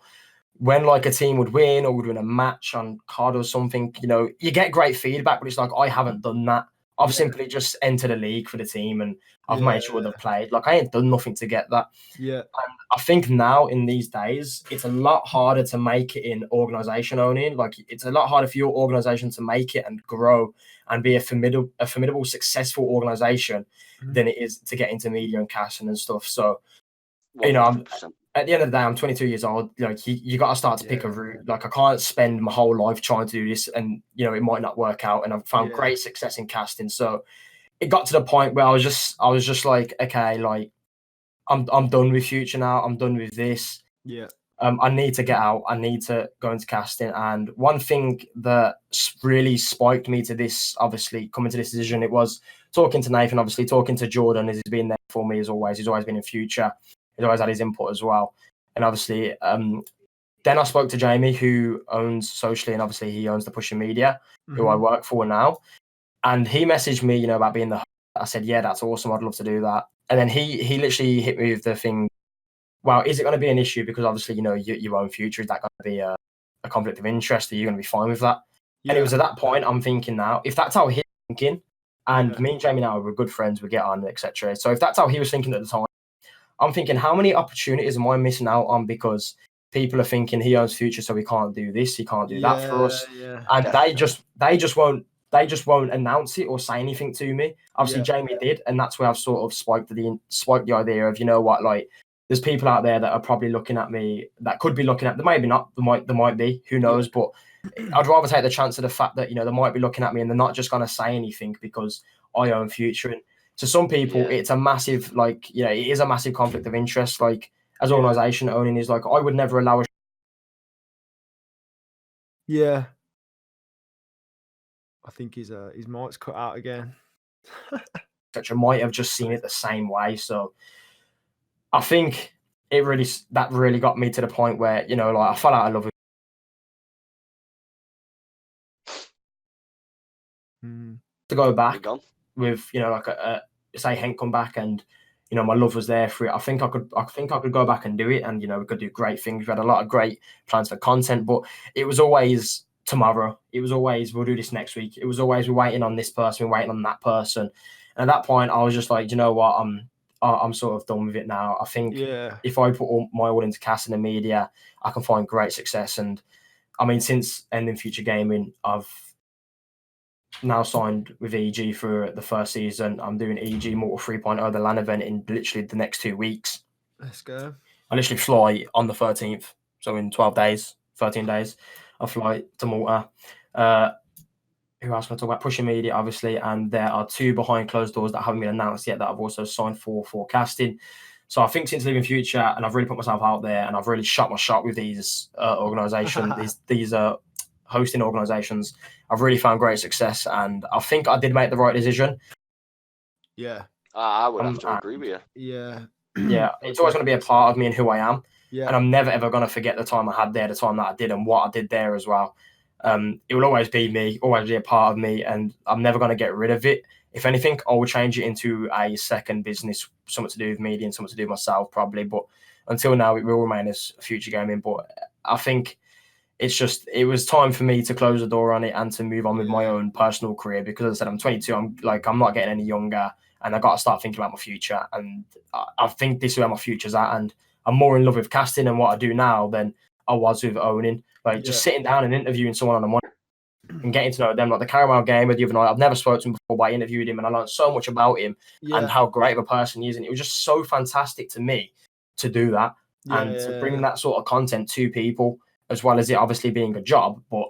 Speaker 3: when like a team would win or would win a match on COD or something, you get great feedback, but it's like, I haven't done that. I've simply just entered a league for the team and I've made sure they've played. Like, I ain't done nothing to get that. And I think now in these days, it's a lot harder to make it in organization owning. Like, it's a lot harder for your organization to make it and grow and be a formidable, successful organization than it is to get into media and casting and stuff. So, at the end of the day, I'm 22 years old. Like, you got to start to pick a route. Like, I can't spend my whole life trying to do this, and it might not work out. And I've found great success in casting. So it got to the point where I was just like, okay, like, I'm done with Future now. I'm done with this. I need to get out. I need to go into casting. And one thing that really spiked me to this, obviously coming to this decision, it was talking to Nathan, obviously talking to Jordan, as he's been there for me as always. He's always been in Future. He's always had his input as well. And obviously, then I spoke to Jamie, who owns Socially, and obviously he owns the Pushing Media, who I work for now. And he messaged me, about being the host. I said, yeah, that's awesome. I'd love to do that. And then he literally hit me with the thing, well, is it going to be an issue? Because obviously, you own Future. Is that going to be a conflict of interest? Are you going to be fine with that? And it was at that point, I'm thinking now, if that's how he's thinking, and me and Jamie now, we're good friends, we get on, etc. So if that's how he was thinking at the time, I'm thinking, how many opportunities am I missing out on because people are thinking he owns Future, so he can't do this, he can't do that for us, and they just won't announce it or say anything to me. Obviously, Jamie did, and that's where I've sort of spiked the idea of, like, there's people out there that are probably looking at me, that could be looking at, they maybe not, there might be, who knows, but I'd rather take the chance of the fact that, they might be looking at me and they're not just going to say anything because I own Future. And to some people,
Speaker 4: Yeah.
Speaker 3: it's a massive, like, you know, it is a massive conflict of interest. Like, as an
Speaker 2: Yeah.
Speaker 3: organisation owning is like, I would never allow a
Speaker 2: Yeah. I think his mic's cut out again.
Speaker 3: etc. might have just seen it the same way. So I think that really got me to the point where, you know, like I fell out of love with to go
Speaker 4: You're
Speaker 3: back
Speaker 4: gone.
Speaker 3: with, you know, like say Henk come back and, you know, my love was there for it. I think I could go back and do it, and, you know, we could do great things. We had a lot of great plans for content, but it was always tomorrow. It was always, we'll do this next week. It was always, we're waiting on this person, we're waiting on that person. And at that point, I was just like, you know what, I'm sort of done with it now. I think if I put all into casting and media, I can find great success. And I mean, since ending Future Gaming, I've now signed with EG for the first season. I'm doing EG Mortal 3.0, the LAN event, in literally the next 2 weeks.
Speaker 2: Let's go.
Speaker 3: I literally fly on the 13th. So in 12 days, 13 days, I fly to Malta. Who else can I talk about? Pushing Media, obviously. And there are 2 behind closed doors that haven't been announced yet that I've also signed for casting. So I think since leaving Future, and I've really put myself out there, and I've really shot my shot with these organisations, these hosting organisations, I've really found great success, and I think I did make the right decision.
Speaker 2: Yeah.
Speaker 4: I would have to agree with you.
Speaker 2: Yeah.
Speaker 3: Yeah, it's always going to be a part of me and who I am.
Speaker 2: Yeah.
Speaker 3: And I'm never, ever going to forget the time I had there, the time that I did, and what I did there as well. It will always be me, always be a part of me, and I'm never going to get rid of it. If anything, I will change it into a second business, something to do with media and something to do with myself, probably. But until now, it will remain as Future Gaming. But I think it was time for me to close the door on it and to move on with my own personal career, because, as I said, I'm 22. I'm not getting any younger, and I got to start thinking about my future. And I think this is where my future's at. And I'm more in love with casting and what I do now than I was with owning. Like, just sitting down and interviewing someone on a Monday and getting to know them. Like the Caramel Gamer the other night, I've never spoken to him before, but I interviewed him and I learned so much about him and how great of a person he is. And it was just so fantastic to me to do that and to bring that sort of content to people, as well as it obviously being a job. But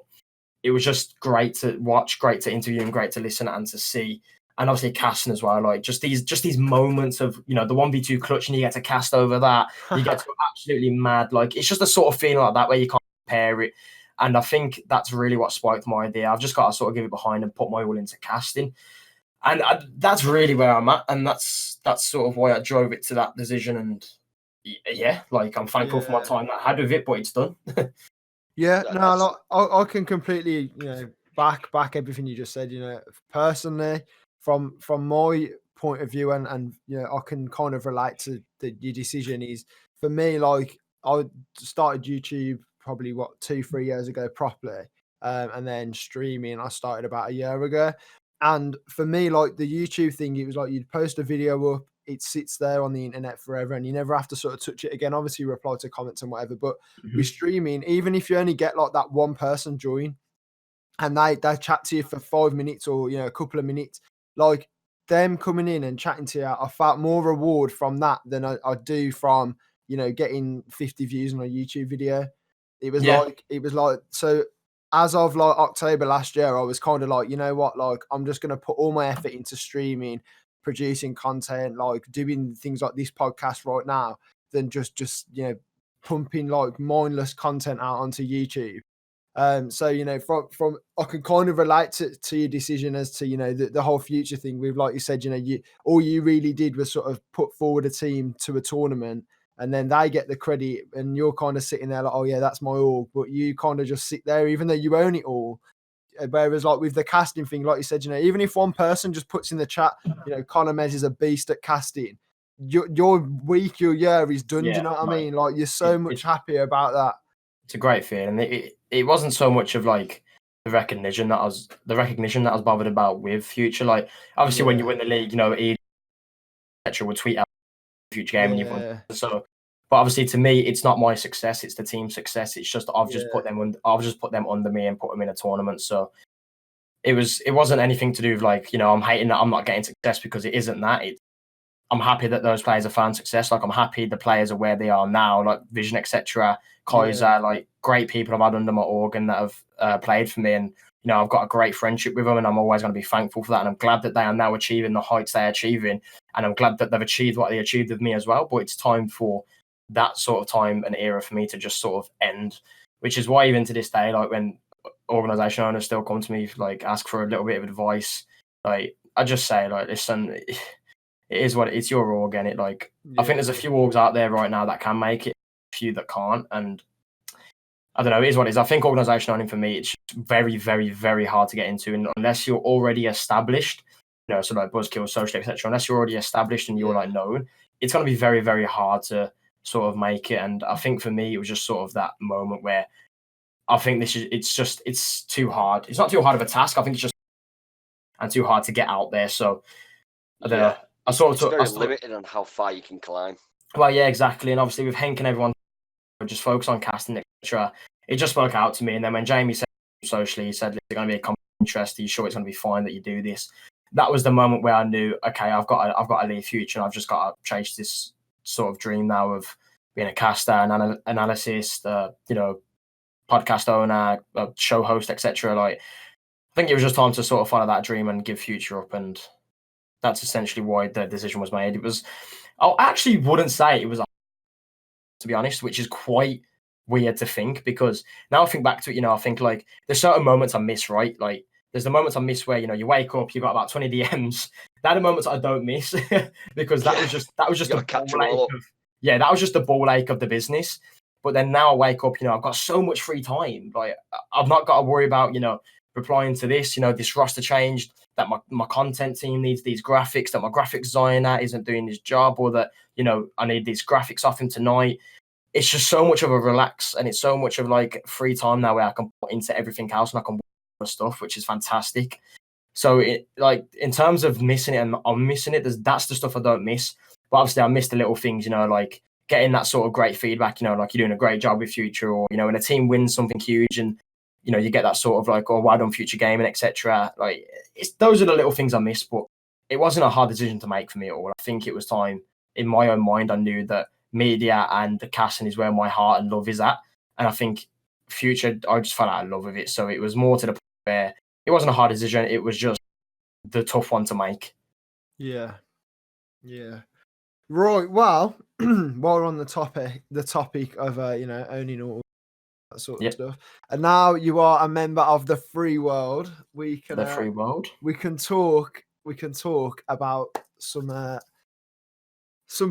Speaker 3: it was just great to watch, great to interview, and great to listen and to see. And obviously casting as well, like just these moments of, you know, the 1v2 clutch, and you get to cast over that, you get to go absolutely mad. Like, it's just a sort of feeling like that where you can't compare it. And I think that's really what spiked my idea. I've just got to sort of give it behind and put my all into casting. And that's really where I'm at. And that's sort of why I drove it to that decision. And yeah, like, I'm thankful for my time that I had with it, but it's done.
Speaker 2: I can completely, you know, back everything you just said. You know, personally, from my point of view, and you know, I can kind of relate to your decision. Is, for me, like, I started YouTube probably 2-3 years ago properly, and then streaming I started about a year ago. And for me, like, the YouTube thing, it was like you'd post a video up, it sits there on the internet forever, and you never have to sort of touch it again. Obviously, you reply to comments and whatever, but with streaming, even if you only get like that one person join and they chat to you for 5 minutes or, you know, a couple of minutes, like, them coming in and chatting to you, I felt more reward from that than I do from, you know, getting 50 views on a YouTube video. It was like, so as of like October last year, I was kind of like, you know what, like, I'm just going to put all my effort into streaming, producing content, like doing things like this podcast right now, than just, you know, pumping like mindless content out onto YouTube. So, you know, from I can kind of relate to your decision as to, you know, the whole future thing with, like you said, you know, all you really did was sort of put forward a team to a tournament, and then they get the credit, and you're kind of sitting there like, oh yeah, that's my all, but you kind of just sit there even though you own it all. Whereas, like, with the casting thing, like you said, you know, even if one person just puts in the chat, you know, Connor Mez is a beast at casting, your week, your year is done. Do you know what I mean? Like, you're so much happier about that.
Speaker 3: It's a great feeling. It wasn't so much of like the recognition that I was bothered about with Future. Like, obviously, when you win the league, you know, etc. would tweet out Future Game and you've won. So, but obviously, to me, it's not my success; it's the team's success. It's just I've just put them under me and put them in a tournament. So it wasn't anything to do with, like, you know, I'm hating that I'm not getting success, because it isn't that. I'm happy that those players have found success. Like, I'm happy the players are where they are now, like Vision, etc. Kaiser, like, great people I've had under my organ that have played for me. And, you I've got a great friendship with them, and I'm always going to be thankful for that. And I'm glad that they are now achieving the heights they're achieving, and I'm glad that they've achieved what they achieved with me as well. But it's time for that sort of time and era for me to just sort of end, which is why even to this day, like when organization owners still come to me, like ask for a little bit of advice, like I just say, like, listen, it is what it's your org, and it like I think there's a few orgs out there right now that can make it, a few that can't, and I don't know, it is what it is. I think organisation owning for me, it's very, very, very hard to get into, and unless you're already established, so like Buzzkill, Social, etc. Unless you're already established and you're like known, it's going to be very, very hard to sort of make it. And I think for me, it was just sort of that moment where I think it's too hard. It's not too hard of a task. I think it's just and too hard to get out there. So I don't know. It's very
Speaker 4: limited on how far you can climb.
Speaker 3: Well, yeah, exactly. And obviously with Henk and everyone just focus on casting, etc. It just spoke out to me. And then when Jamie said socially, he said, "There's going to be a common interest. Are you sure it's going to be fine that you do this?" That was the moment where I knew, okay, I've got to leave Future, and I've just got to chase this sort of dream now of being a caster, an analyst, podcast owner, a show host, etc. Like, I think it was just time to sort of follow that dream and give Future up, and that's essentially why the decision was made. It was, I actually wouldn't say it was, to be honest, which is quite weird to think, because now I think back to it, I think like there's certain moments I miss, right? Like there's the moments I miss where, you wake up, you've got about 20 DMs. They're the moments I don't miss because that was just the ball ache of, that was just the ball ache of the business. But then now I wake up, I've got so much free time. Like I've not got to worry about, replying to this, this roster changed, that my content team needs these graphics, that my graphics designer isn't doing his job, or that, I need these graphics off him tonight. It's just so much of a relax, and it's so much of like free time now where I can put into everything else and I can work on stuff, which is fantastic. So in terms of missing it, and I'm missing it, that's the stuff I don't miss. But obviously I miss the little things, like getting that sort of great feedback, like you're doing a great job with Future, or, when a team wins something huge and, you get that sort of like, oh, well done Future Gaming, etc. Like those are the little things I miss, but it wasn't a hard decision to make for me at all. I think it was time. In my own mind, I knew that media and the casting is where my heart and love is at. And I think Future, I just fell out of love with it. So it was more to the point where it wasn't a hard decision. It was just the tough one to make.
Speaker 2: Yeah. Right. Well, while we're on the topic of, owning all that sort of stuff. And now you are a member of the free world. We can talk about some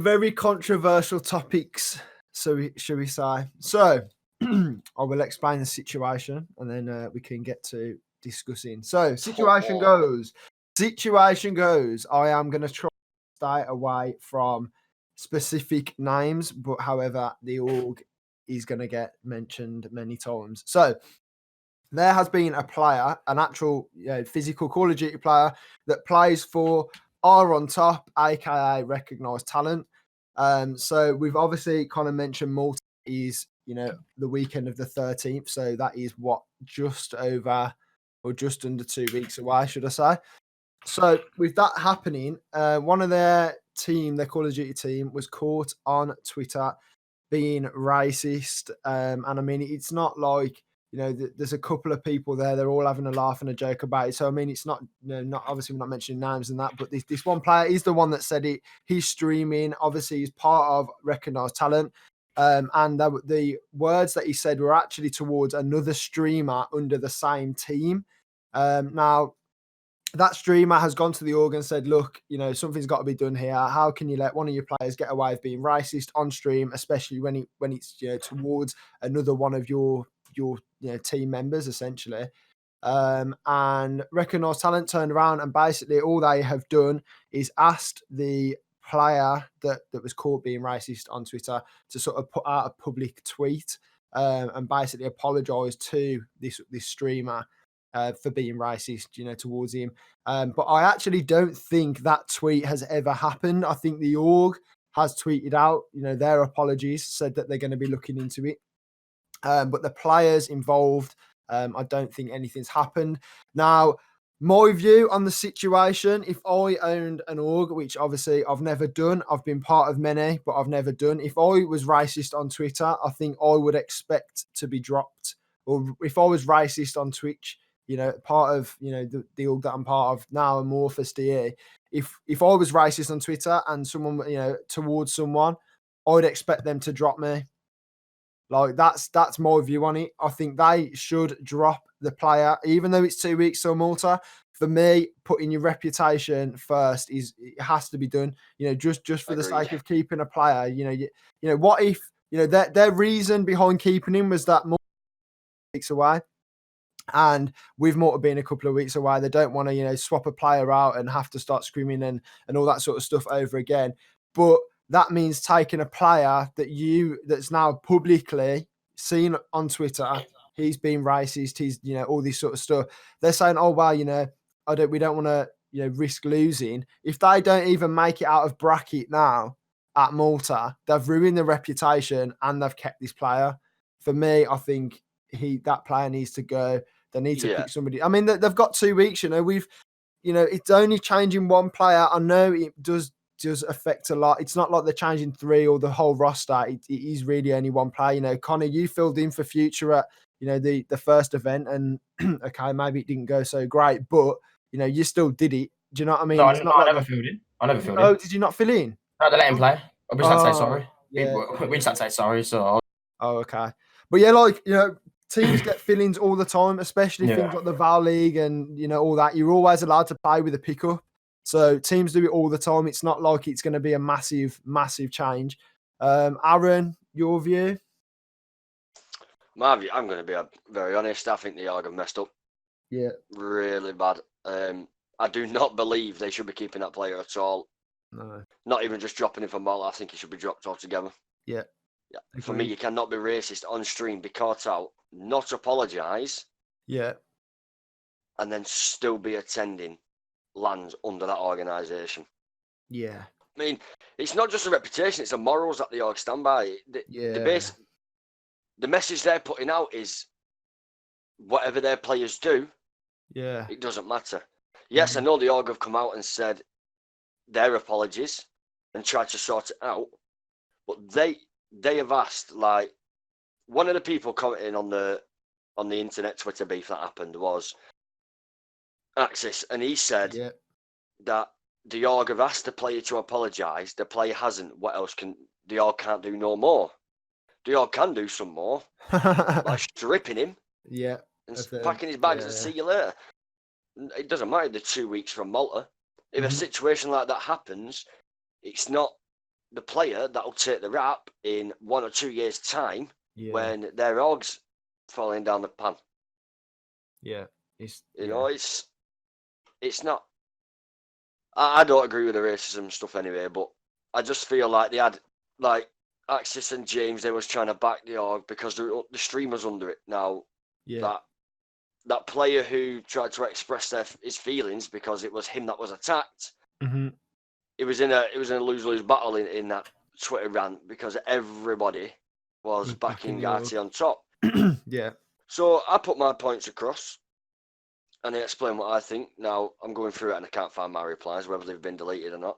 Speaker 2: very controversial topics. So shall we say? So I will explain the situation, and then we can get to discussing. So situation goes. I am going to try to stay away from specific names, but however, the org is going to get mentioned many times. So there has been a player, an actual physical Call of Duty player that plays for Are on Top, aka Recognised Talent. So we've obviously kind of mentioned Malta is, the weekend of the 13th. So that is just over or just under 2 weeks away, should I say. So with that happening, one of their Call of Duty team, was caught on Twitter being racist. And I mean, it's not like, there's a couple of people there, they're all having a laugh and a joke about it. So, I mean, it's not, not obviously we're not mentioning names and that, but this one player is the one that said it. He's streaming, obviously he's part of Recognised Talent. And the words that he said were actually towards another streamer under the same team. Now, that streamer has gone to the org and said, look, something's got to be done here. How can you let one of your players get away with being racist on stream, especially when it's towards another one of your team members, essentially. And Recognised Talent turned around, and basically all they have done is asked the player that was caught being racist on Twitter to sort of put out a public tweet and basically apologise to this streamer for being racist, towards him. But I actually don't think that tweet has ever happened. I think the org has tweeted out, their apologies, said that they're going to be looking into it. But the players involved, I don't think anything's happened. Now, my view on the situation, if I owned an org, which obviously I've never done, I've been part of many, but I've never done. If I was racist on Twitter, I think I would expect to be dropped. Or if I was racist on Twitch, part of the org that I'm part of now, Amorphous DE. If I was racist on Twitter and someone towards someone, I'd expect them to drop me. Like that's my view on it. I think they should drop the player, even though it's 2 weeks till Malta. For me, putting your reputation first it has to be done. Just for the sake of keeping a player. What if their reason behind keeping him was that Malta weeks away, and with Malta being a couple of weeks away, they don't want to swap a player out and have to start screaming and all that sort of stuff over again. But that means taking a player that's now publicly seen on Twitter. He's been racist. He's all this sort of stuff. They're saying, oh well, we don't want to risk losing. If they don't even make it out of bracket now at Malta, they've ruined their reputation and they've kept this player. For me, I think that player needs to go. They need to pick somebody. I mean, they've got 2 weeks. It's only changing one player. I know it does affect a lot. It's not like they're changing 3 or the whole roster. It is really only one player. Connor, you filled in for Future at the first event, and okay, maybe it didn't go so great, but you still did it. Do you know what I mean?
Speaker 3: No, I never filled in.
Speaker 2: Oh, did you not fill in?
Speaker 3: No, they let him play. We just had to say sorry.
Speaker 2: Yeah.
Speaker 3: We just had to say sorry. So.
Speaker 2: Oh, okay. But yeah, teams get fill-ins all the time, especially things like the Val League and all that. You're always allowed to play with a pickup. So teams do it all the time. It's not like it's going to be a massive, massive change. Aaron, your view?
Speaker 4: My view, I'm going to be very honest. I think the org have messed up.
Speaker 2: Yeah.
Speaker 4: Really bad. I do not believe they should be keeping that player at all.
Speaker 2: No.
Speaker 4: Not even just dropping him from Malta. I think he should be dropped altogether.
Speaker 2: Yeah.
Speaker 4: Yeah. For me, you cannot be racist on stream, be caught out, not apologise.
Speaker 2: Yeah.
Speaker 4: And then still be attending lands under that organisation.
Speaker 2: Yeah.
Speaker 4: I mean, it's not just a reputation, it's the morals that the org stand by. The message they're putting out is whatever their players do, it doesn't matter. Yes, I know the org have come out and said their apologies and tried to sort it out, but they have asked, like, one of the people commenting on the internet Twitter beef that happened was Axis, and he said that the org have asked the player to apologise. The player hasn't. What else can the org can't do no more? The org can do some more, like stripping him, and packing his bags and see you later. It doesn't matter. The 2 weeks from Malta. If a situation like that happens, it's not the player that will take the rap in 1 or 2 years' time when their org's falling down the pan.
Speaker 2: Yeah,
Speaker 4: it's not. I don't agree with the racism stuff anyway, but I just feel like they had, like, Axis and James, they was trying to back the org because the streamer's under it now. That player who tried to express his feelings because it was him that was attacked. It was in a lose-lose battle in that Twitter rant because everybody was backing Arty on top. So I put my points across and I explain what I think. Now I'm going through it and I can't find my replies, whether they've been deleted or not.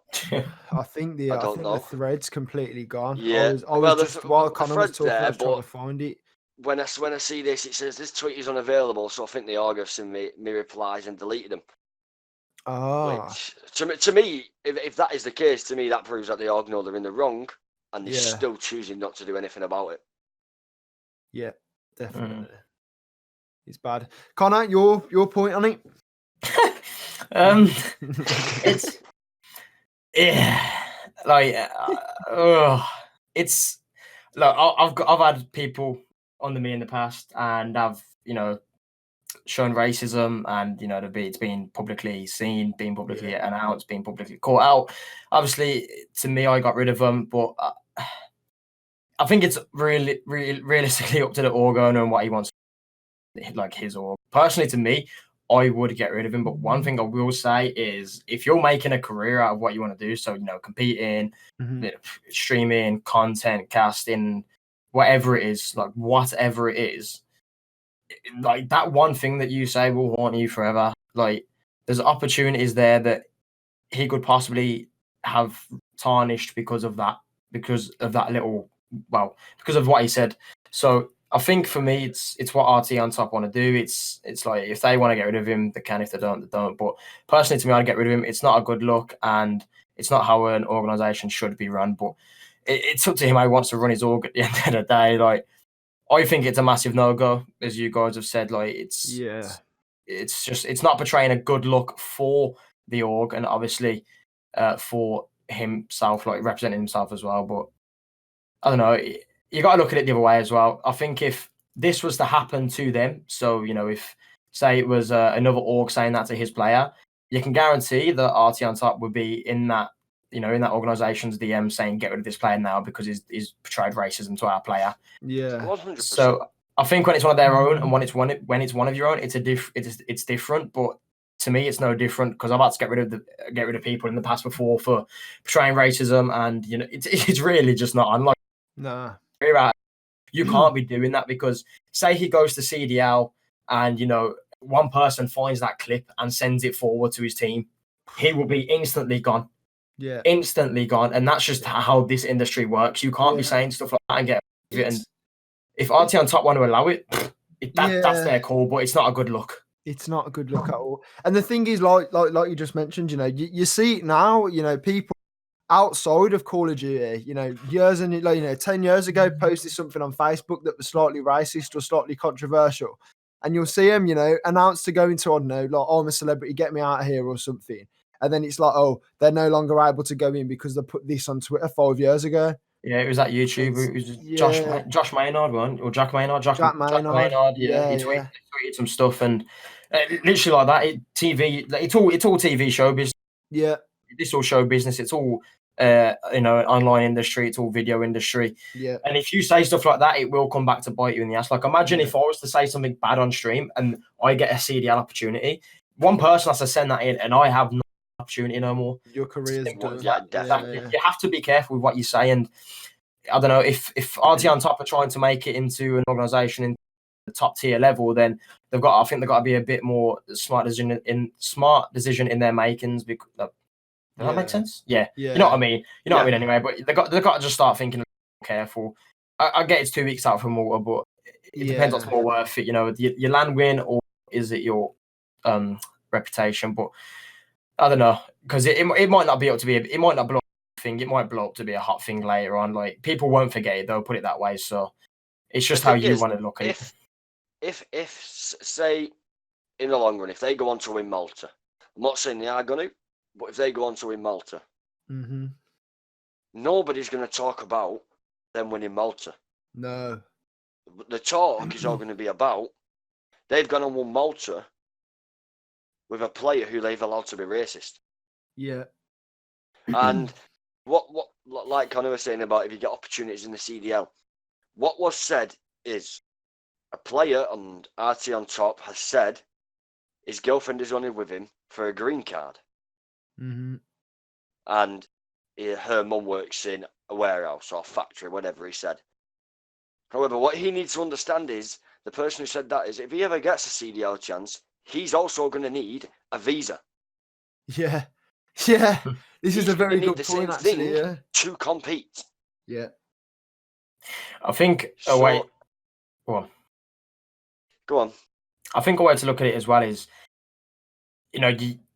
Speaker 2: I think the thread's completely gone.
Speaker 4: Yeah,
Speaker 2: while Connor was talking, I was trying to find it.
Speaker 4: When I see this, it says this tweet is unavailable, so I think the org have seen me replies and deleted them. Which, to me, if that is the case, to me that proves that the org know they're in the wrong and they're still choosing not to do anything about it.
Speaker 2: Yeah, definitely. It's bad. Connor, your point on it?
Speaker 3: It's it's look. I've had people under me in the past, and I've shown racism, and it's been publicly seen, been publicly announced, been publicly caught out. Obviously, to me, I got rid of them, but I think it's really, really, realistically up to the org owner and what he wants, like his org. Personally, to me, I would get rid of him. But one thing I will say is, if you're making a career out of what you want to do, so competing, streaming, content, casting, whatever it is, like that one thing that you say will haunt you forever. Like, there's opportunities there that he could possibly have tarnished because of what he said. So I think for me, it's what Arty on top want to do. It's like if they want to get rid of him, they can. If they don't, they don't. But personally, to me, I'd get rid of him. It's not a good look, and it's not how an organisation should be run. But it's up to him how he wants to run his org at the end of the day. Like, I think it's a massive no-go, as you guys have said. Like, it's not portraying a good look for the org, and obviously for himself, like representing himself as well. But I don't know. You got to look at it the other way as well. I think if this was to happen to them, so if say it was another org saying that to his player, you can guarantee that Arty on top would be in that in that organisation's DM saying get rid of this player now because he's portrayed racism to our player.
Speaker 2: Yeah.
Speaker 4: 100%.
Speaker 3: So I think when it's one of their own and when it's one of your own, it's different. But to me, it's no different because I've had to get rid of people in the past before for portraying racism, and it's really just not unlike.
Speaker 2: Nah.
Speaker 3: You can't be doing that because say he goes to CDL and one person finds that clip and sends it forward to his team, he will be instantly gone.
Speaker 2: Yeah.
Speaker 3: Instantly gone. And that's just how this industry works. You can't be saying stuff like that and get it. And if Arty on top want to allow it, that's their call, but it's not a good look.
Speaker 2: It's not a good look at all. And the thing is, like you just mentioned, you see it now, people outside of Call of Duty, years and 10 years ago, posted something on Facebook that was slightly racist or slightly controversial, and you'll see them, announce to go into, I don't know, like, oh, I'm a celebrity, get me out of here or something, and then it's like, oh, they're no longer able to go in because they put this on Twitter 5 years ago.
Speaker 3: Yeah, it was that YouTuber. It was Josh Maynard, one or Jack Maynard. Jack Maynard. Yeah, he tweeted some stuff, and literally like that. It's all TV show business.
Speaker 2: Yeah,
Speaker 3: this all show business. It's all online industry. It's all video industry.
Speaker 2: Yeah,
Speaker 3: and if you say stuff like that, it will come back to bite you in the ass. Like, imagine if I was to say something bad on stream and I get a CDL opportunity, one person has to send that in, and I have no opportunity no more.
Speaker 2: Your career's done.
Speaker 3: You have to be careful with what you say, and I don't know if Arty on top are trying to make it into an organisation in the top tier level, then I think they've got to be a bit more smart decision in their makings. Because does that make sense? Yeah. You know what I mean. You know what I mean. Anyway, but they got to just start thinking careful. I get it's 2 weeks out from Malta, but it depends what's more worth it. Your land win, or is it your reputation? But I don't know, because it might not be able to be. It might not blow up a thing. It might blow up to be a hot thing later on. Like, people won't forget it. They'll put it that way. So it's just how you want to look at it.
Speaker 4: If say in the long run, if they go on to win Malta, I'm not saying they are going to, but if they go on to win Malta, nobody's going to talk about them winning Malta.
Speaker 2: No.
Speaker 4: The talk is all going to be about they've gone and won Malta with a player who they've allowed to be racist.
Speaker 2: Yeah.
Speaker 4: And what like Connor was saying about if you get opportunities in the CDL, what was said is a player, and Arty on top has said his girlfriend is only with him for a green card. And her mum works in a warehouse or factory, whatever he said. However, what he needs to understand is the person who said that is if he ever gets a CDL chance, he's also going to need a visa.
Speaker 2: Yeah. Yeah. This is a very good point, actually. Yeah.
Speaker 4: To compete.
Speaker 2: Yeah.
Speaker 3: I think
Speaker 4: Go on.
Speaker 3: I think a way to look at it as well is, you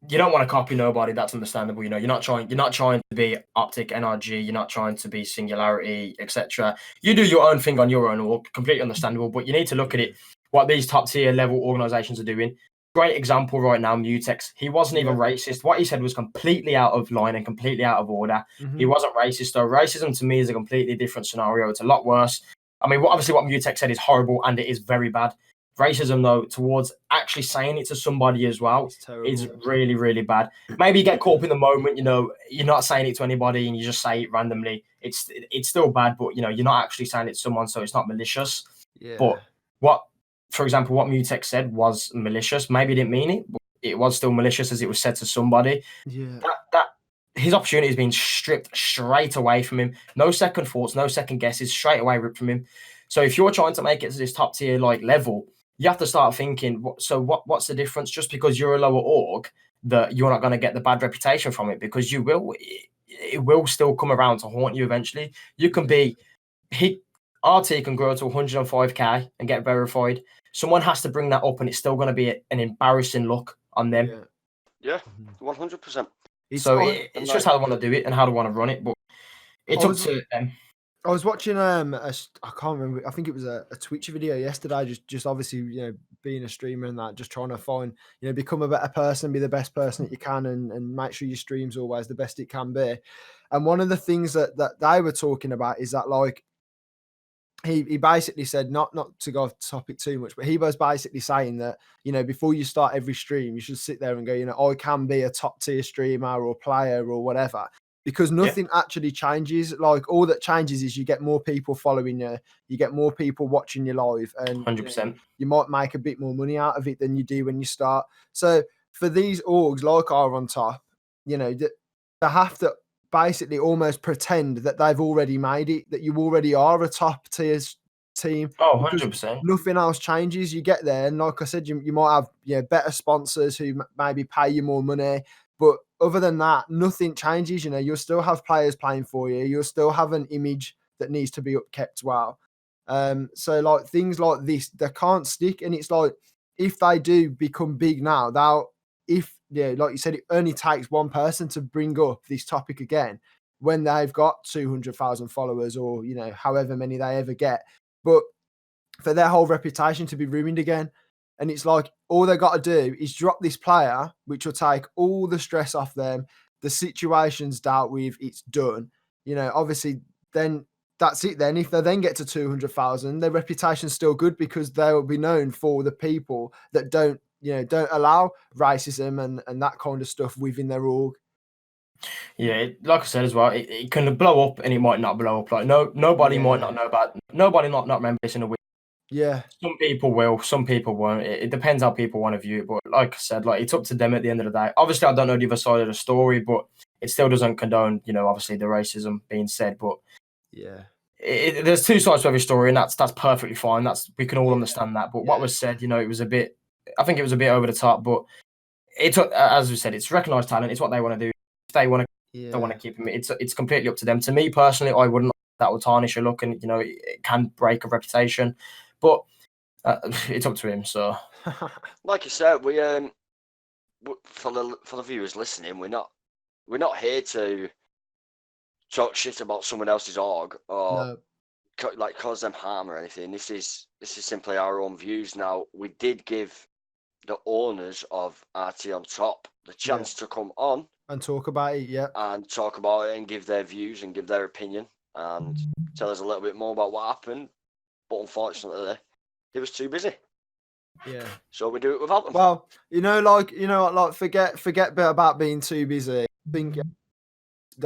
Speaker 3: don't want to copy nobody. That's understandable. You're not trying to be Optic, NRG. You're not trying to be Singularity, etc. You do your own thing on your own, or completely understandable. But you need to look at it, what these top tier level organizations are doing. Great example right now, Mutex. He wasn't even racist. What he said was completely out of line and completely out of order. He wasn't racist, though. Racism to me is a completely different scenario. It's a lot worse. I mean, obviously what Mutex said is horrible and it is very bad. Racism, though, towards actually saying it to somebody as well is really, really bad. Maybe you get caught up in the moment, you're not saying it to anybody and you just say it randomly. It's still bad, but, you're not actually saying it to someone, so it's not malicious.
Speaker 2: Yeah.
Speaker 3: But for example, what Mutex said was malicious. Maybe he didn't mean it, but it was still malicious as it was said to somebody.
Speaker 2: Yeah.
Speaker 3: That his opportunity has been stripped straight away from him. No second thoughts, no second guesses, straight away ripped from him. So if you're trying to make it to this top tier level, you have to start thinking, what's the difference? Just because you're a lower org, that you're not going to get the bad reputation from it, because you will. It will still come around to haunt you eventually. You can be Arty can grow to 105k and get verified. Someone has to bring that up, and it's still going to be an embarrassing look on them.
Speaker 4: Yeah, 100%.
Speaker 3: So it's just how they want to do it and how they want to run it, but it's up to them.
Speaker 2: I was watching I can't remember. I think it was a Twitch video yesterday. Just obviously, being a streamer and that, just trying to find, become a better person, be the best person that you can, and make sure your stream's always the best it can be. And one of the things that they were talking about is that, like, he basically said, not to go off topic too much, but he was basically saying that, before you start every stream, you should sit there and go, I can be a top tier streamer or player or whatever. Because nothing actually changes. Like, all that changes is you get more people following you, you get more people watching you live, and
Speaker 3: 100%.
Speaker 2: You might make a bit more money out of it than you do when you start. So for these orgs like our on top, they have to basically almost pretend that they've already made it, that you already are a top tier team.
Speaker 3: Oh, 100%.
Speaker 2: Nothing else changes. You get there, and like I said, you might have better sponsors who maybe pay you more money. But other than that, nothing changes. You'll still have players playing for you. You'll still have an image that needs to be upkept well. So like things like this, they can't stick. And it's like, if they do become big now, like you said, it only takes one person to bring up this topic again when they've got 200,000 followers, or however many they ever get. But for their whole reputation to be ruined again. And it's like, all they got to do is drop this player, which will take all the stress off them. The situation's dealt with, it's done. Obviously, then that's it. Then if they then get to 200,000, their reputation's still good, because they will be known for the people that don't allow racism and that kind of stuff within their org.
Speaker 3: Yeah, like I said as well, it can blow up and it might not blow up. Like nobody might not know about, nobody not remember this in a week.
Speaker 2: Yeah.
Speaker 3: Some people will, some people won't. It depends how people want to view it. But like I said, like, it's up to them at the end of the day. Obviously, I don't know the other side of the story, but it still doesn't condone, obviously the racism being said. But
Speaker 2: yeah,
Speaker 3: there's two sides to every story, and that's perfectly fine. We can all understand that. But what was said, it was a bit. I think it was a bit over the top. But it's, as we said, it's recognised talent. It's what they want to do. If they want to, they want to keep him. It's completely up to them. To me personally, I wouldn't. That would tarnish a look, and it can break a reputation. But it's up to him. So,
Speaker 4: like you said, we for the viewers listening, we're not here to talk shit about someone else's org or cause them harm or anything. This is simply our own views. Now, we did give the owners of Arty on top the chance to come on
Speaker 2: and talk about it,
Speaker 4: and talk about it and give their views and give their opinion and tell us a little bit more about what happened. But unfortunately, he was too busy.
Speaker 2: Yeah.
Speaker 4: So we do it without them.
Speaker 2: Well, forget about being too busy. I think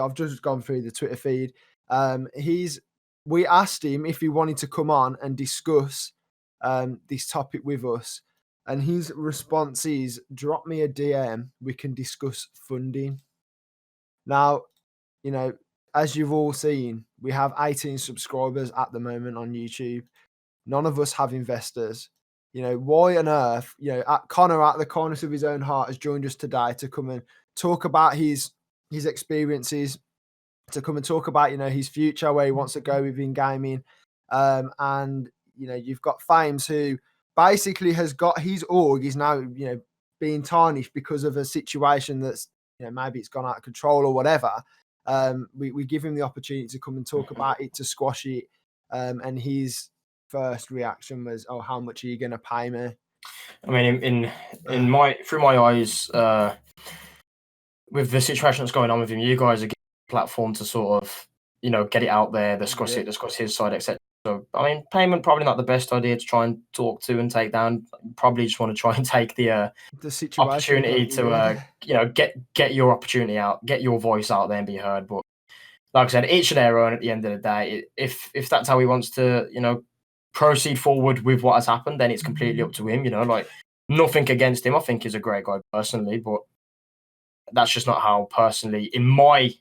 Speaker 2: I've just gone through the Twitter feed. We asked him if he wanted to come on and discuss this topic with us, and his response is, drop me a DM, we can discuss funding. Now, as you've all seen, we have 18 subscribers at the moment on YouTube. None of us have investors. Why on earth, Connor, out of the kindness of his own heart, has joined us today to come and talk about his experiences, to come and talk about, his future, where he wants to go within gaming. And, you've got Fames, who basically has got his org is now, being tarnished because of a situation that's, maybe it's gone out of control or whatever. We give him the opportunity to come and talk about it, to squash it. And his first reaction was, "Oh, how much are you going to pay me?"
Speaker 3: I mean, through my eyes, with the situation that's going on with him, you guys are getting a platform to sort of, get it out there, discuss his side, etc. So, I mean, payment probably not the best idea to try and talk to and take down. Probably just want to try and take the opportunity to, get your opportunity out, get your voice out there and be heard. But like I said, each their own at the end of the day. If that's how he wants to, proceed forward with what has happened, then it's completely up to him. Like, nothing against him. I think he's a great guy personally, but that's just not how personally, in my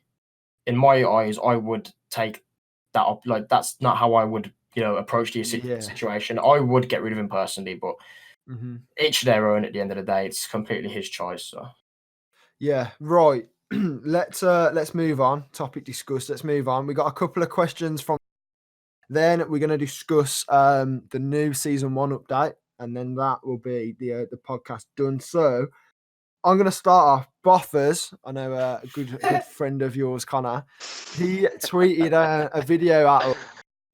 Speaker 3: eyes, I would take that up. Like, that's not how I would, approach the situation. I would get rid of him personally, but each their own at the end of the day. It's completely his choice. So,
Speaker 2: yeah, right. Let's move on. Topic discussed. Let's move on. We got a couple of questions from Then we're going to discuss the new season 1 update, and then that will be the podcast done. So I'm going to start off. Boffers, I know a good friend of yours, Connor. He tweeted a video out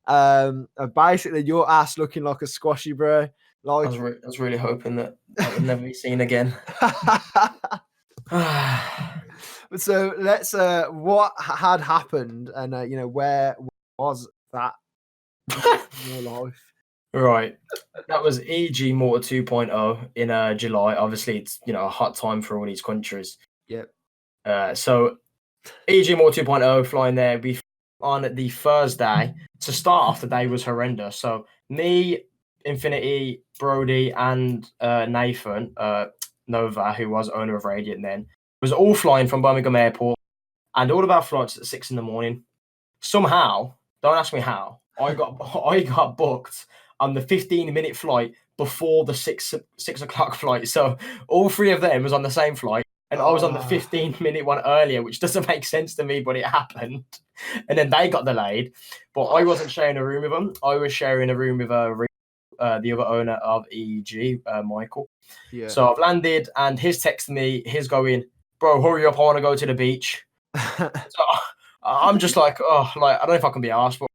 Speaker 2: of basically your ass looking like a squashy, bro. Like,
Speaker 3: I was really hoping that would never be seen again.
Speaker 2: So let's what had happened, and where was that in your life?
Speaker 3: Right. That was EG Mortar 2.0 in July. Obviously, it's a hot time for all these countries.
Speaker 2: Yep.
Speaker 3: So EG Mortar 2.0 flying there. We on the Thursday. To start off, the day was horrendous. So me, Infinity, Brody, and Nathan Nova, who was owner of Radiant then, was all flying from Birmingham Airport, and all of our flights at 6 a.m. Somehow, don't ask me how, I got booked on the 15-minute flight before the 6 o'clock flight. So all three of them was on the same flight, and I was on the 15-minute one earlier, which doesn't make sense to me, but it happened. And then they got delayed, but I wasn't sharing a room with them. I was sharing a room with the other owner of EG, Michael.
Speaker 2: Yeah.
Speaker 3: So I've landed, and he's texting me. He's going, "Bro, hurry up! I want to go to the beach." So I'm just like, I don't know if I can be asked. But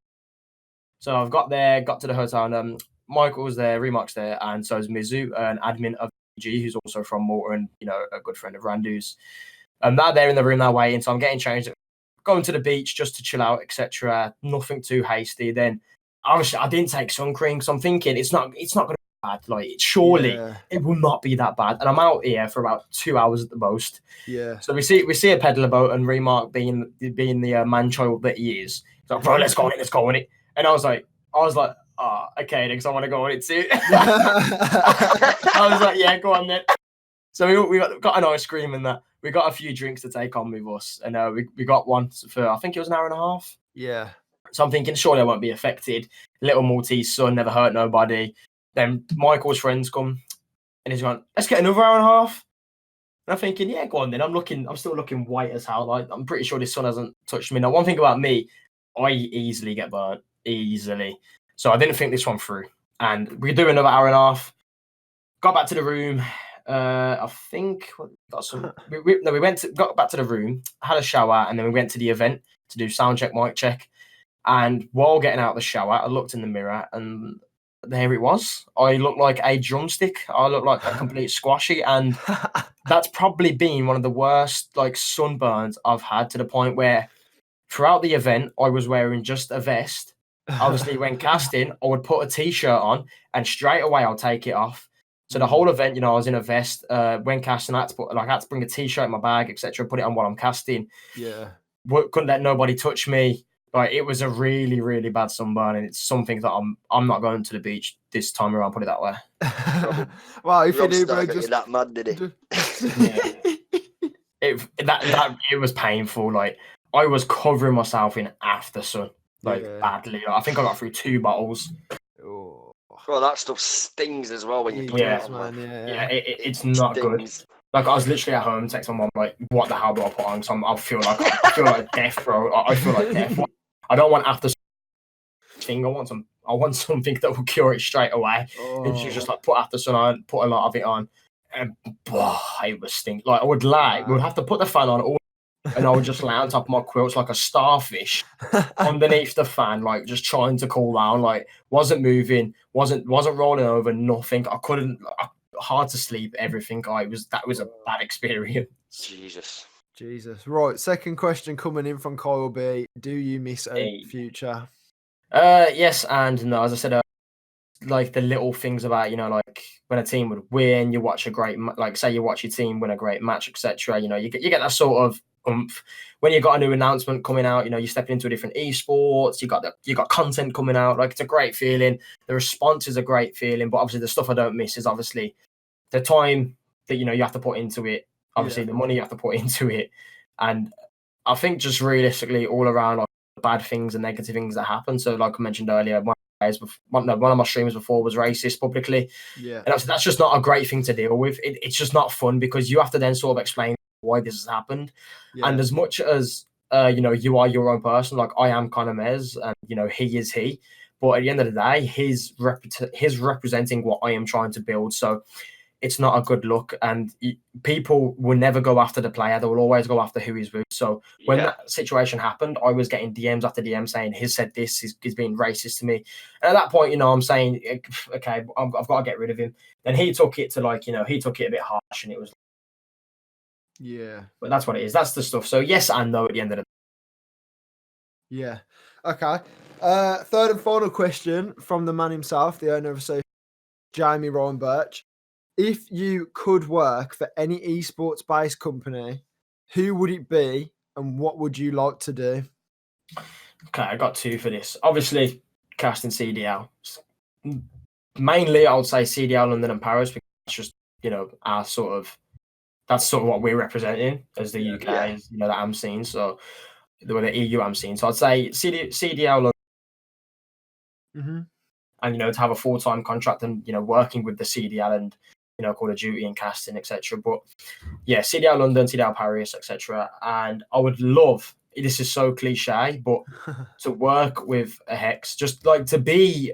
Speaker 3: so I've got to the hotel, and Michael was there, Remark's there, and so is Mizu, an admin of EG, who's also from Malta and a good friend of Randu's. And they're there in the room, they're waiting. So I'm getting changed, going to the beach just to chill out, etc. Nothing too hasty. Then obviously I didn't take sun cream, so I'm thinking it's not going to be bad. Like, surely it will not be that bad. And I'm out here for about 2 hours at the most.
Speaker 2: Yeah.
Speaker 3: So we see a peddler boat, and Remark being the man child that he is, he's like, "Bro, let's go on it." And I was like, okay, because I want to go on it too. I was like, yeah, go on then. So we got an ice cream and that. We got a few drinks to take on with us, and we got one for, I think it was an hour and a half.
Speaker 2: Yeah. So
Speaker 3: I'm thinking, surely I won't be affected. Little Maltese son, never hurt nobody. Then Michael's friends come, and he's going, "Let's get another hour and a half." And I'm thinking, yeah, go on then. I'm still looking white as hell. Like, I'm pretty sure this sun hasn't touched me. Now, one thing about me, I easily get burnt. Easily. So I didn't think this one through. And we do another hour and a half. Got back to the room. I think we got back to the room, had a shower, and then we went to the event to do sound check, mic check. And while getting out of the shower, I looked in the mirror, and there it was. I looked like a drumstick. I looked like a complete squashy, and that's probably been one of the worst sunburns I've had, to the point where throughout the event I was wearing just a vest. Obviously, when casting, I would put a t-shirt on, and straight away I'll take it off. So the whole event, I was in a vest. When casting, I had to bring a t-shirt in my bag, etc. Put it on while I'm casting.
Speaker 2: Yeah.
Speaker 3: Couldn't let nobody touch me. It was a really, really bad sunburn, and it's something that I'm not going to the beach this time around. Put it that way.
Speaker 2: Well, if you do, bro,
Speaker 4: just that mad, did it?
Speaker 3: It was painful. I was covering myself in after sun, badly. I think I got through 2 bottles.
Speaker 2: Oh.
Speaker 4: Well, that stuff stings as well when you put it on.
Speaker 3: Man, it's not stings. Good. I was literally at home texting my mom, what the hell do I put on? So I feel like death, bro. I feel like death. I don't want after thing. I want something that will cure it straight away. Oh. And she was just put after sun on, put a lot of it on, and it was stink. I would we'd have to put the fan on, and I would just lay on top of my quilts like a starfish underneath the fan, just trying to cool down. Wasn't moving, wasn't rolling over, nothing. I couldn't. Hard to sleep. Everything. That was a bad experience.
Speaker 4: Jesus.
Speaker 2: Right. Second question coming in from Kyle B. Do you miss Future?
Speaker 3: Yes and no. As I said, the little things about when a team would win, you watch a great say you watch your team win a great match, etc. You get that sort of oomph when you got a new announcement coming out. You're stepping into a different esports. You got content coming out. It's a great feeling. The response is a great feeling. But obviously, the stuff I don't miss is obviously the time that you have to put into it. Obviously, the money you have to put into it, and I think just realistically, all around bad things and negative things that happen. So, like I mentioned earlier, one of my streamers before was racist publicly. Yeah, and that's just not a great thing to deal with. It's just not fun, because you have to then sort of explain why this has happened. Yeah. And as much as you are your own person, I am Conor Mez, and he is he. But at the end of the day, he's representing what I am trying to build. So it's not a good look. And people will never go after the player. They will always go after who he's with. So when that situation happened, I was getting DMs after DMs saying, he said this, he's being racist to me. And at that point, I'm saying, okay, I've got to get rid of him. Then he took it to he took it a bit harsh, and it was.
Speaker 2: Yeah.
Speaker 3: But that's what it is. That's the stuff. So yes and no at the end of the day.
Speaker 2: Yeah. Okay. Third and final question from the man himself, the owner of Jamie Ryan Birch. If you could work for any esports-based company, who would it be and what would you like to do?
Speaker 3: Okay, I got two for this. Obviously, casting CDL. Mainly, I would say CDL London and Paris, because it's just, our that's sort of what we're representing as the UK, that I'm seeing. So, the EU I'm seeing. So, I'd say CDL London.
Speaker 2: Mm-hmm.
Speaker 3: And, to have a full-time contract and, working with the CDL and, Call of Duty and casting, etc. But, yeah, CDL London, CDL Paris, etc. And I would love, this is so cliche, but to work with a Hex, just to be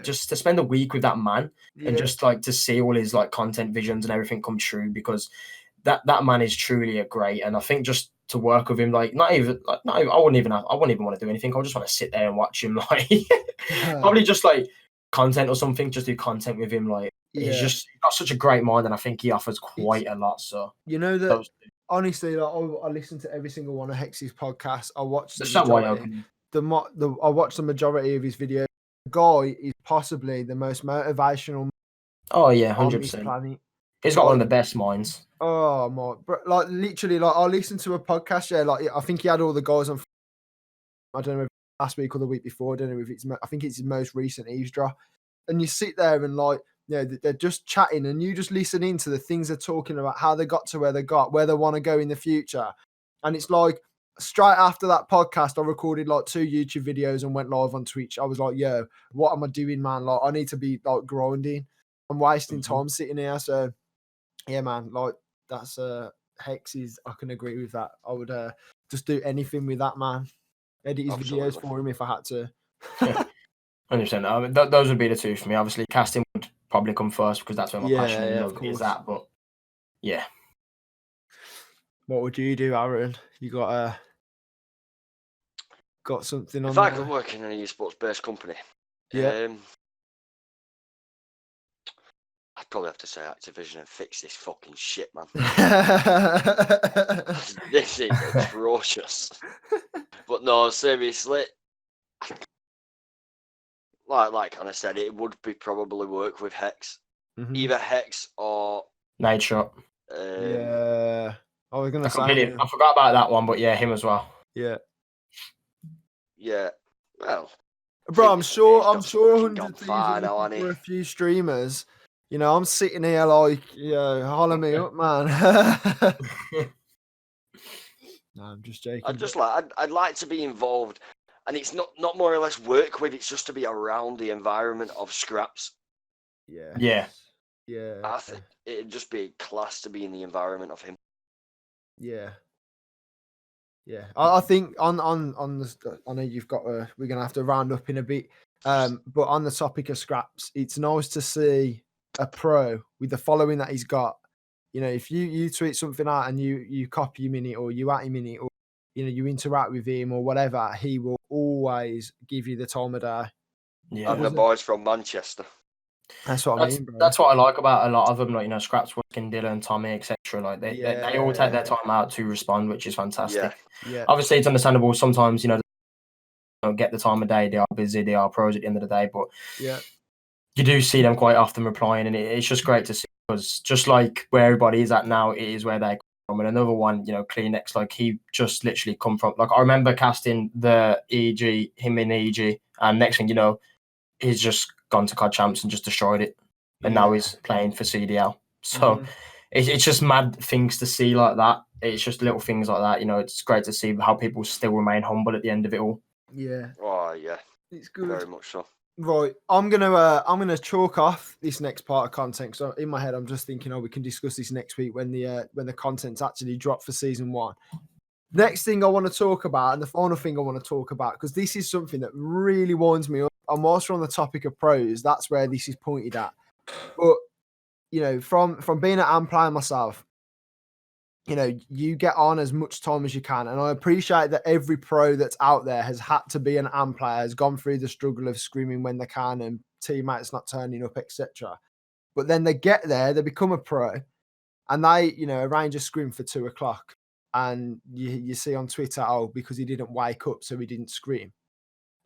Speaker 3: just to spend a week with that man and just to see all his content visions and everything come true, because that man is truly a great. And I think just to work with him, I wouldn't even want to do anything. I just want to sit there and watch him, probably just content or something, just do content with him. He's got such a great mind, and I think he offers quite a lot. So
Speaker 2: honestly, I listen to every single one of Hex's podcasts. I watch
Speaker 3: I
Speaker 2: watch the majority of his videos. The guy is possibly the most motivational.
Speaker 3: Oh yeah, 100%. He's got one of the best minds.
Speaker 2: Oh my, literally, I listened to a podcast. Yeah, I think he had all the guys on. I don't know if last week or the week before. I don't know if I think it's his most recent eavesdrop. And you sit there and they're just chatting, and you just listen into the things they're talking about, how they got to where they got, where they want to go in the future. And it's straight after that podcast, I recorded 2 YouTube videos and went live on Twitch. I was like, yo, what am I doing, man? I need to be grinding. I'm wasting time sitting here. So yeah, man, that's Hex is, I can agree with that. I would just do anything with that man. Edit his videos for him if I had to.
Speaker 3: 100%. Those would be the two for me. Obviously, casting would probably come first because that's where my passion and love is at. But yeah.
Speaker 2: What would you do, Aaron? You got something on?
Speaker 4: If I could work in an esports-based company, I'd probably have to say Activision and fix this fucking shit, man. This is atrocious. But no, seriously, like I said, it would be probably work with Hex, either Hex or
Speaker 3: Night Shot.
Speaker 2: Yeah, I was gonna say.
Speaker 3: I forgot about that one, but yeah, him as well.
Speaker 2: Yeah.
Speaker 4: Well,
Speaker 2: bro, I'm sure 100 Thieves for a few streamers. I'm sitting here holler me up, man. No, I'm just joking.
Speaker 4: I'd like to be involved, and it's not more or less work with. It's just to be around the environment of Scraps.
Speaker 2: Yeah.
Speaker 4: I think it'd just be class to be in the environment of him.
Speaker 2: Yeah. I think on the, I know you've got we're gonna have to round up in a bit. But on the topic of Scraps, it's nice to see a pro with the following that he's got. If you tweet something out and you copy him in it, or you at him in it, or you interact with him or whatever, he will always give you the time of day.
Speaker 3: Yeah,
Speaker 4: and the boys from Manchester.
Speaker 2: That's what I mean, bro.
Speaker 3: That's what I like about a lot of them, Scraps, Wilkin, Dylan, Tommy, etc. They all take their time out to respond, which is fantastic.
Speaker 2: Yeah.
Speaker 3: Obviously, it's understandable. Sometimes they don't get the time of day. They are busy. They are pros at the end of the day, but you do see them quite often replying, and it's just great to see, because just like where everybody is at now, it is where they come from. And another one, Kleenex, he just literally come from. I remember casting the EG, him in EG, and next thing you know, he's just gone to COD Champs and just destroyed it, and now he's playing for CDL. So it's just mad things to see like that. It's just little things like that. It's great to see how people still remain humble at the end of it all.
Speaker 2: Yeah.
Speaker 4: Oh yeah,
Speaker 2: it's good.
Speaker 4: Very much so.
Speaker 2: Right, I'm gonna chalk off this next part of content. So in my head, I'm just thinking, we can discuss this next week when the content's actually dropped for season 1. Next thing I want to talk about, and the final thing I want to talk about, because this is something that really winds me up. whilst we're on the topic of pros, that's where this is pointed at. But you know, from being an AM player myself, you know, you get on as much time as you can. And I appreciate that every pro that's out there has had to be an AM player, has gone through the struggle of screaming when they can and teammates not turning up, etc. But then they get there, they become a pro, and they, you know, arrange a scrim for 2:00. And you see on Twitter, oh, because he didn't wake up, so he didn't scream.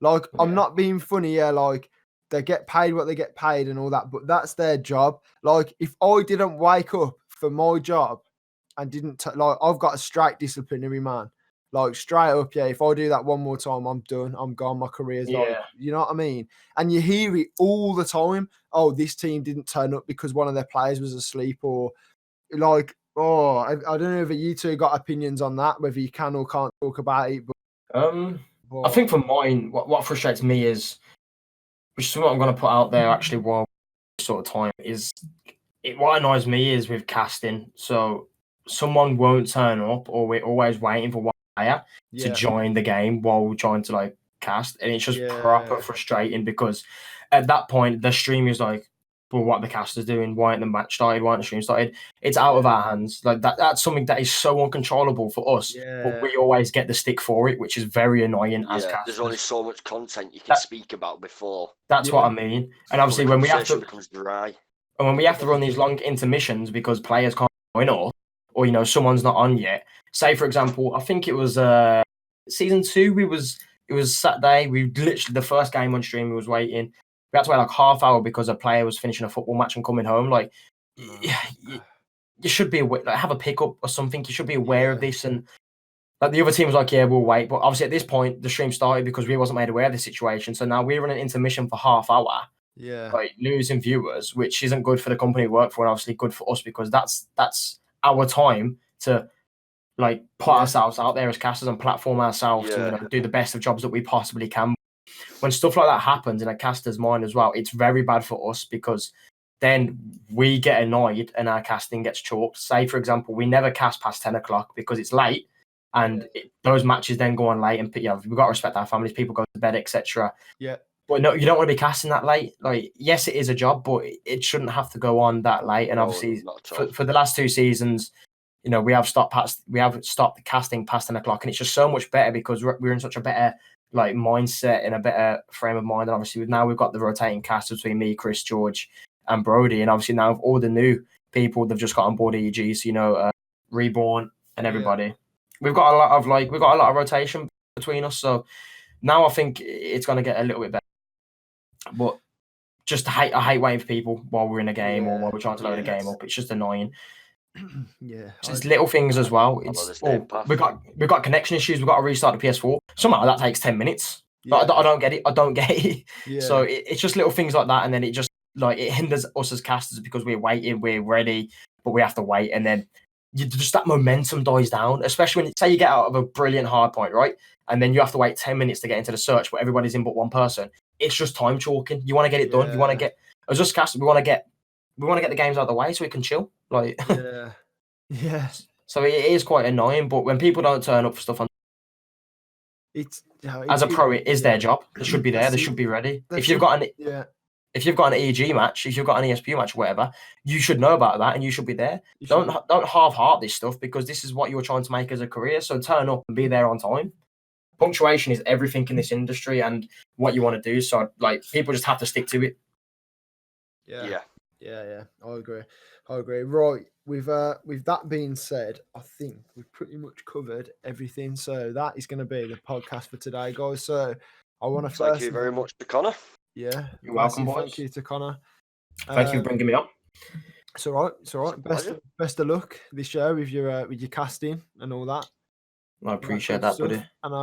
Speaker 2: Like, I'm not being funny, yeah, like, they get paid what they get paid and all that, but that's their job. Like, if I didn't wake up for my job and didn't, like, I've got a straight disciplinary, man. Like, straight up, yeah, if I do that one more time, I'm done. I'm gone. My career's like, you know what I mean? And you hear it all the time. Oh, this team didn't turn up because one of their players was asleep, or like, oh, I don't know if you two got opinions on that, whether you can or can't talk about it. But
Speaker 3: I think for mine, what frustrates me is, which is what I'm going to put out there actually while sort of time, is what annoys me is with casting. So someone won't turn up, or we're always waiting for one player to join the game while we're trying to like cast, and it's just proper frustrating because at that point the stream is like, well, what are the casters doing? Why aren't the match started? Why aren't the stream started? It's out of our hands. Like that's something that is so uncontrollable for us, but we always get the stick for it, which is very annoying as casters.
Speaker 4: There's only so much content you can speak about before.
Speaker 3: That's what I mean. And obviously when we have to
Speaker 4: becomes dry.
Speaker 3: And when we have to run these long intermissions because players can't join us, or you know, someone's not on yet. Say for example, I think it was season 2, it was Saturday, we literally the first game on stream we was waiting. We had to wait like half hour because a player was finishing a football match and coming home. Like, you should be aware, like, have a pickup or something. You should be aware of this. And like the other team was like, yeah, we'll wait. But obviously at this point, the stream started because we wasn't made aware of the situation. So now we're running intermission for half hour.
Speaker 2: Yeah,
Speaker 3: like losing viewers, which isn't good for the company we work for, and obviously good for us because that's our time to like put ourselves out there as casters and platform ourselves to, you know, do the best of jobs that we possibly can. When stuff like that happens in a caster's mind as well, it's very bad for us because then we get annoyed and our casting gets chalked. Say, for example, we never cast past 10:00 because it's late, and those matches then go on late, and we've got to respect our families. People go to bed, etc.
Speaker 2: Yeah.
Speaker 3: But no, you don't want to be casting that late. Like, yes, it is a job, but it shouldn't have to go on that late. And obviously, for the last 2 seasons, you know, we have stopped the casting past 10:00, and it's just so much better because we're in such a better like mindset and a better frame of mind. And obviously, we've got the rotating cast between me, Chris, George, and Brody. And obviously now with all the new people, they've just got on board EEG. So, you know, Reborn and everybody. We've got a lot of rotation between us. So now I think it's going to get a little bit better. But just I hate waiting for people while we're in a game or while we're trying to load a game up. It's just annoying. It's little things as well. We've got connection issues. We've got to restart the PS4. Somehow that takes 10 minutes. I don't get it. So it's just little things like that, and then it just like it hinders us as casters because we're waiting, we're ready, but we have to wait, and then just that momentum dies down. Especially when say you get out of a brilliant hard point, right, and then you have to wait 10 minutes to get into the search where everybody's in but one person. It's just time chalking. You want to get it done. You want to get as us casters. We want to get the games out of the way so we can chill. Like So it is quite annoying. But when people don't turn up for stuff on, as a pro, it is their job. They should be there. They should be ready. If you've got an EG match, if you've got an ESP match, or whatever, you should know about that and you should be there. Don't half-heart this stuff because this is what you're trying to make as a career. So turn up and be there on time. Punctuation is everything in this industry and what you want to do. So like people just have to stick to it.
Speaker 2: Yeah. I agree. Right. With that being said, I think we've pretty much covered everything. So that is going to be the podcast for today, guys. So I want to
Speaker 4: thank you very much to Connor.
Speaker 2: Yeah,
Speaker 3: you're welcome, boys.
Speaker 2: Thank you to Connor.
Speaker 3: Thank you for bringing me on.
Speaker 2: It's all right. Best of luck this year with your casting and all that.
Speaker 3: I appreciate that, buddy.
Speaker 2: And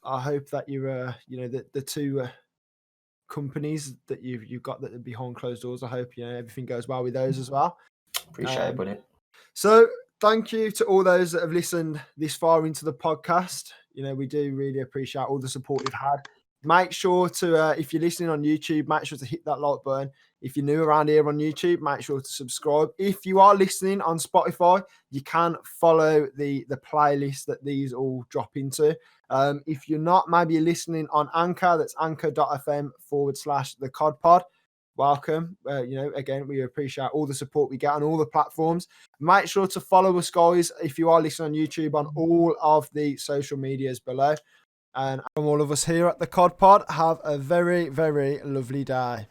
Speaker 2: I hope that you're the two companies that you've got that are behind closed doors. I hope everything goes well with those as well.
Speaker 3: Appreciate it, buddy.
Speaker 2: So thank you to all those that have listened this far into the podcast. We do really appreciate all the support we've had. make sure to, if you're listening on YouTube, make sure to hit that like button. If you're new around here on YouTube, make sure to subscribe. If you are listening on Spotify, you can follow the playlist that these all drop into. If you're not, maybe you're listening on Anchor, that's anchor.fm/the Cod Pod. Welcome. Again, we appreciate all the support we get on all the platforms. Make sure to follow us, guys, if you are listening on YouTube, on all of the social medias below. And from all of us here at the Cod Pod, have a very, very lovely day.